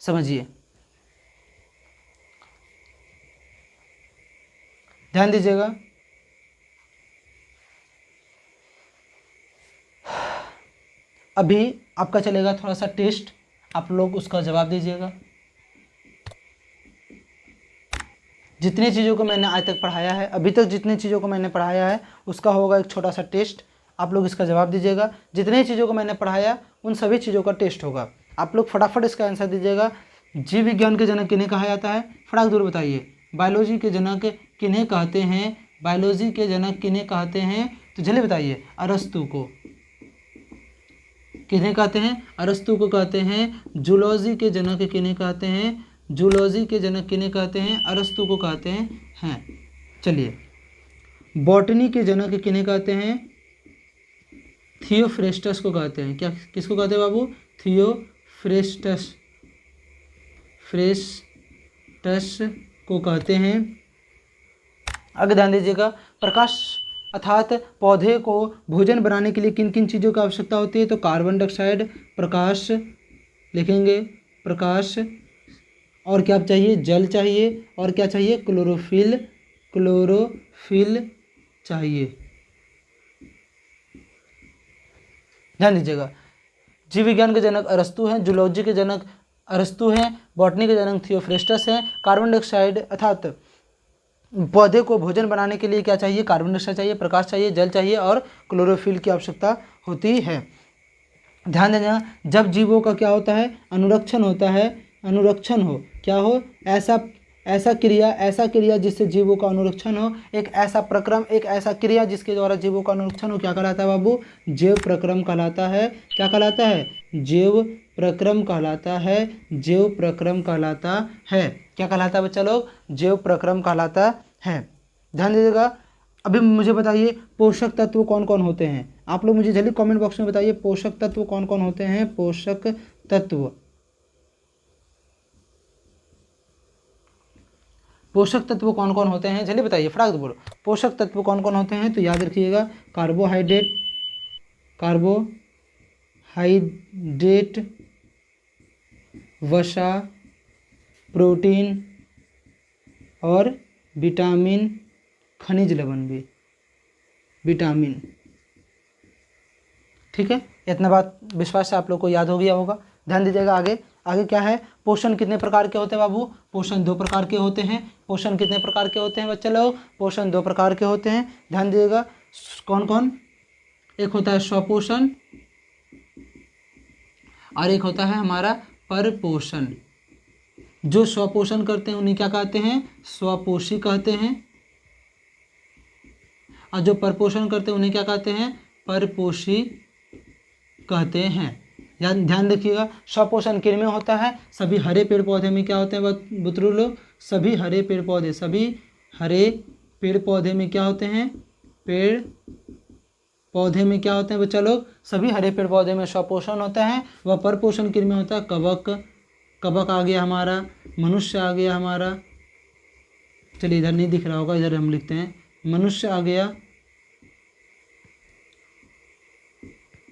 समझिए, ध्यान दीजिएगा। अभी आपका चलेगा थोड़ा सा टेस्ट, आप लोग उसका जवाब दीजिएगा। जितनी चीज़ों को मैंने आज तक पढ़ाया है, अभी तक जितनी चीज़ों को मैंने पढ़ाया है उसका होगा एक छोटा सा टेस्ट, आप लोग इसका जवाब दीजिएगा। जितनी चीज़ों को मैंने पढ़ाया उन सभी चीज़ों का टेस्ट होगा। आप लोग फटाफट इसका आंसर दीजिएगा। जीव विज्ञान के जनक किन्हें कहा जाता है, फटाक दूर बताइए। बायोलॉजी के जनक किन्हें कहते हैं, बायोलॉजी के जनक किन्हें कहते हैं, तो जल्दी बताइए। अरस्तु को। किन्हें कहते हैं, अरस्तु को कहते हैं। जूलॉजी के जनक किन्हें कहते हैं, जूलॉजी के जनक किन्हें कहते हैं, अरस्तु को कहते हैं। चलिए, बॉटनी के जनक किन्हें कहते हैं, थियोफ्रेस्टस को कहते हैं। क्या, किसको कहते हैं बाबू, थियोफ्रेस्टस, फ्रेस्टस को कहते हैं। आगे ध्यान दीजिएगा, प्रकाश अर्थात पौधे को भोजन बनाने के लिए किन किन चीज़ों की आवश्यकता होती है, तो कार्बन डाइऑक्साइड, प्रकाश लिखेंगे, प्रकाश, और क्या चाहिए, जल चाहिए, और क्या चाहिए, क्लोरोफिल, क्लोरोफिल चाहिए। ध्यान दीजिएगा, जीव विज्ञान के जनक अरस्तु हैं, जूलॉजी के जनक अरस्तु हैं, बॉटनी के जनक थियोफ्रेस्टस हैं। कार्बन डाइऑक्साइड अर्थात पौधे को भोजन बनाने के लिए क्या चाहिए, कार्बन डाइऑक्साइड चाहिए, प्रकाश चाहिए, जल चाहिए और क्लोरोफिल की आवश्यकता होती है। ध्यान देना, जब जीवों का क्या होता है, अनुरक्षण होता है, अनुरक्षण हो, क्या हो, ऐसा क्रिया जिससे जीवों का अनुरक्षण हो, एक ऐसा प्रक्रम, एक ऐसा क्रिया जिसके द्वारा जीवों का अनुरक्षण हो, क्या कहलाता है बाबू, जैव प्रक्रम कहलाता है। क्या कहलाता है, जैव प्रक्रम कहलाता है, जैव प्रक्रम कहलाता है। क्या कहलाता है बच्चा लोग, जैव प्रक्रम कहलाता है। ध्यान दीजिएगा, अभी मुझे बताइए पोषक तत्व कौन कौन होते हैं, आप लोग मुझे जल्दी कमेंट बॉक्स में बताइए पोषक तत्व कौन कौन होते हैं, पोषक तत्व, पोषक तत्व कौन कौन होते हैं, जल्दी बताइए, फटाक से बोलो, पोषक तत्व कौन कौन होते हैं। तो याद रखिएगा, कार्बोहाइड्रेट, कार्बोहाइड्रेट, वसा, प्रोटीन और विटामिन, खनिज लवण भी, विटामिन। ठीक है, इतना बात विश्वास से आप लोग को याद हो गया होगा। ध्यान दीजिएगा, आगे आगे क्या है, पोषण कितने प्रकार के होते हैं बाबू, पोषण 2 प्रकार के होते हैं। पोषण कितने प्रकार के होते हैं बच्चे लोग, पोषण 2 प्रकार के होते हैं। ध्यान दीजिएगा, कौन कौन, एक होता है स्वपोषण और एक होता है हमारा परपोषण। जो स्वपोषण करते हैं उन्हें क्या कहते हैं, स्वपोषी कहते हैं, और जो परपोषण करते हैं उन्हें क्या कहते हैं, परपोषी कहते हैं। ध्यान रखिएगा, स्वपोषण किन में होता है, सभी हरे पेड़ पौधे में क्या होते हैं बुतरू लोग, सभी हरे पेड़ पौधे, सभी हरे पेड़ पौधे में क्या होते हैं, पेड़ पौधे में क्या होते हैं बच्चा लोग, सभी हरे पेड़ पौधे में स्वपोषण होता है। वह परपोषण किन में होता है, कवक, कवक आ गया हमारा, मनुष्य आ गया हमारा, चलिए इधर नहीं दिख रहा होगा, इधर हम लिखते हैं, मनुष्य आ गया,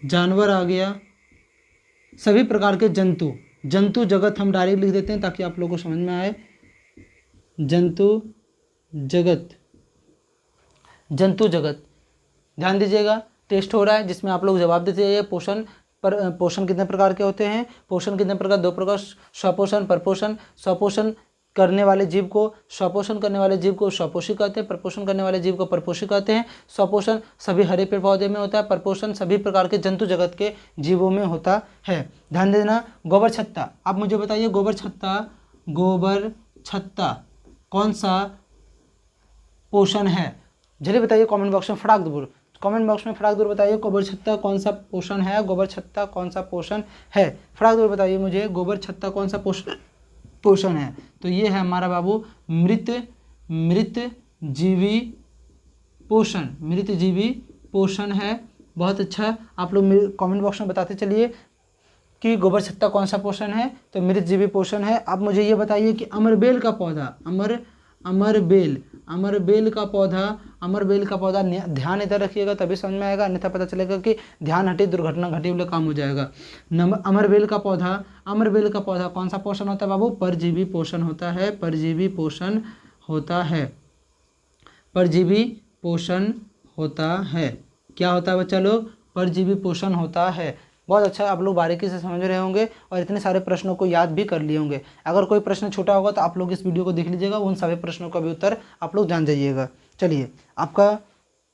जानवर आ गया, सभी प्रकार के जंतु, जंतु जगत हम डायरेक्ट लिख देते हैं ताकि आप लोगों को समझ में आए, जंतु जगत, जंतु जगत। ध्यान दीजिएगा, टेस्ट हो रहा है जिसमें आप लोग जवाब देते जाइए। पोषण पर, पोषण कितने प्रकार के होते हैं, पोषण कितने प्रकार, 2 प्रकार, स्वपोषण, परपोषण। स्वपोषण करने वाले जीव को, स्वपोषण करने वाले जीव को स्वपोषी कहते हैं, परपोषण करने वाले जीव को परपोषी कहते हैं। स्वपोषण सभी हरे पेड़ पौधे में होता है, परपोषण सभी प्रकार के जंतु जगत के जीवों में होता है। ध्यान देना, गोबर छत्ता, आप मुझे बताइए गोबर छत्ता, गोबर छत्ता कौन सा पोषण है, जल्दी बताइए कमेंट बॉक्स में फटाक दूर, कमेंट बॉक्स में फटाक दूर बताइए गोबर छत्ता कौन सा पोषण है, गोबर छत्ता कौन सा पोषण है, फटाक दूर बताइए मुझे गोबर छत्ता कौन सा पोषण है। तो ये है हमारा बाबू मृत जीवी पोषण, मृत जीवी पोषण है। बहुत अच्छा, आप लोग कमेंट बॉक्स में बताते चलिए कि गोबर छत्ता कौन सा पोषण है, तो मृत जीवी पोषण है। आप मुझे ये बताइए कि अमरबेल का पौधा, अमरबेल का पौधा, ध्यान इधर रखिएगा तभी समझ में आएगा, अन्यथा पता चलेगा कि ध्यान हटे दुर्घटना घटी वाला काम हो जाएगा। अमरबेल का पौधा कौन सा पोषण होता है बाबू, परजीवी पोषण होता है, परजीवी पोषण होता है, परजीवी पोषण होता है। क्या होता है बच्चा लोग, परजीवी पोषण होता है। बहुत अच्छा आप लोग बारीकी से समझ रहे होंगे और इतने सारे प्रश्नों को याद भी कर लिए होंगे। अगर कोई प्रश्न छोटा होगा तो आप लोग इस वीडियो को देख लीजिएगा, उन सभी प्रश्नों का भी उत्तर आप लोग जान जाइएगा। चलिए, आपका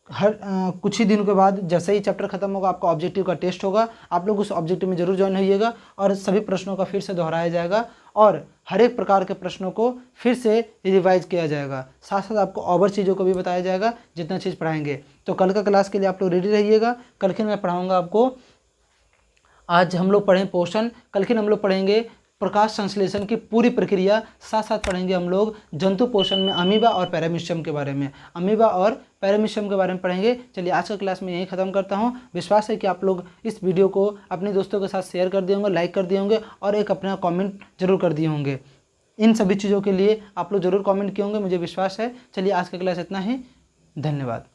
कुछ ही दिनों के बाद जैसे ही चैप्टर खत्म होगा आपका ऑब्जेक्टिव का टेस्ट होगा। आप लोग उस ऑब्जेक्टिव में जरूर ज्वाइन होइएगा और सभी प्रश्नों का फिर से दोहराया जाएगा और हर एक प्रकार के प्रश्नों को फिर से रिवाइज किया जाएगा। साथ साथ आपको और चीज़ों को भी बताया जाएगा जितना चीज़ पढ़ाएंगे। तो कल का क्लास के लिए आप लोग रेडी रहिएगा। कल के मैं पढ़ाऊँगा आपको, आज हम लोग पढ़ें पोषण, कल के हम लोग पढ़ेंगे प्रकाश संश्लेषण की पूरी प्रक्रिया, साथ साथ पढ़ेंगे हम लोग जंतु पोषण में अमीबा और पैरामीशियम के बारे में, अमीबा और पैरामीशियम के बारे में पढ़ेंगे। चलिए, आज का क्लास में यही खत्म करता हूँ। विश्वास है कि आप लोग इस वीडियो को अपने दोस्तों के साथ शेयर कर दिए होंगे, लाइक कर दिए होंगे और एक अपना कमेंट जरूर कर दिए होंगे। इन सभी चीज़ों के लिए आप लोग जरूर कमेंट किए होंगे, मुझे विश्वास है। चलिए, आज का क्लास इतना ही। धन्यवाद।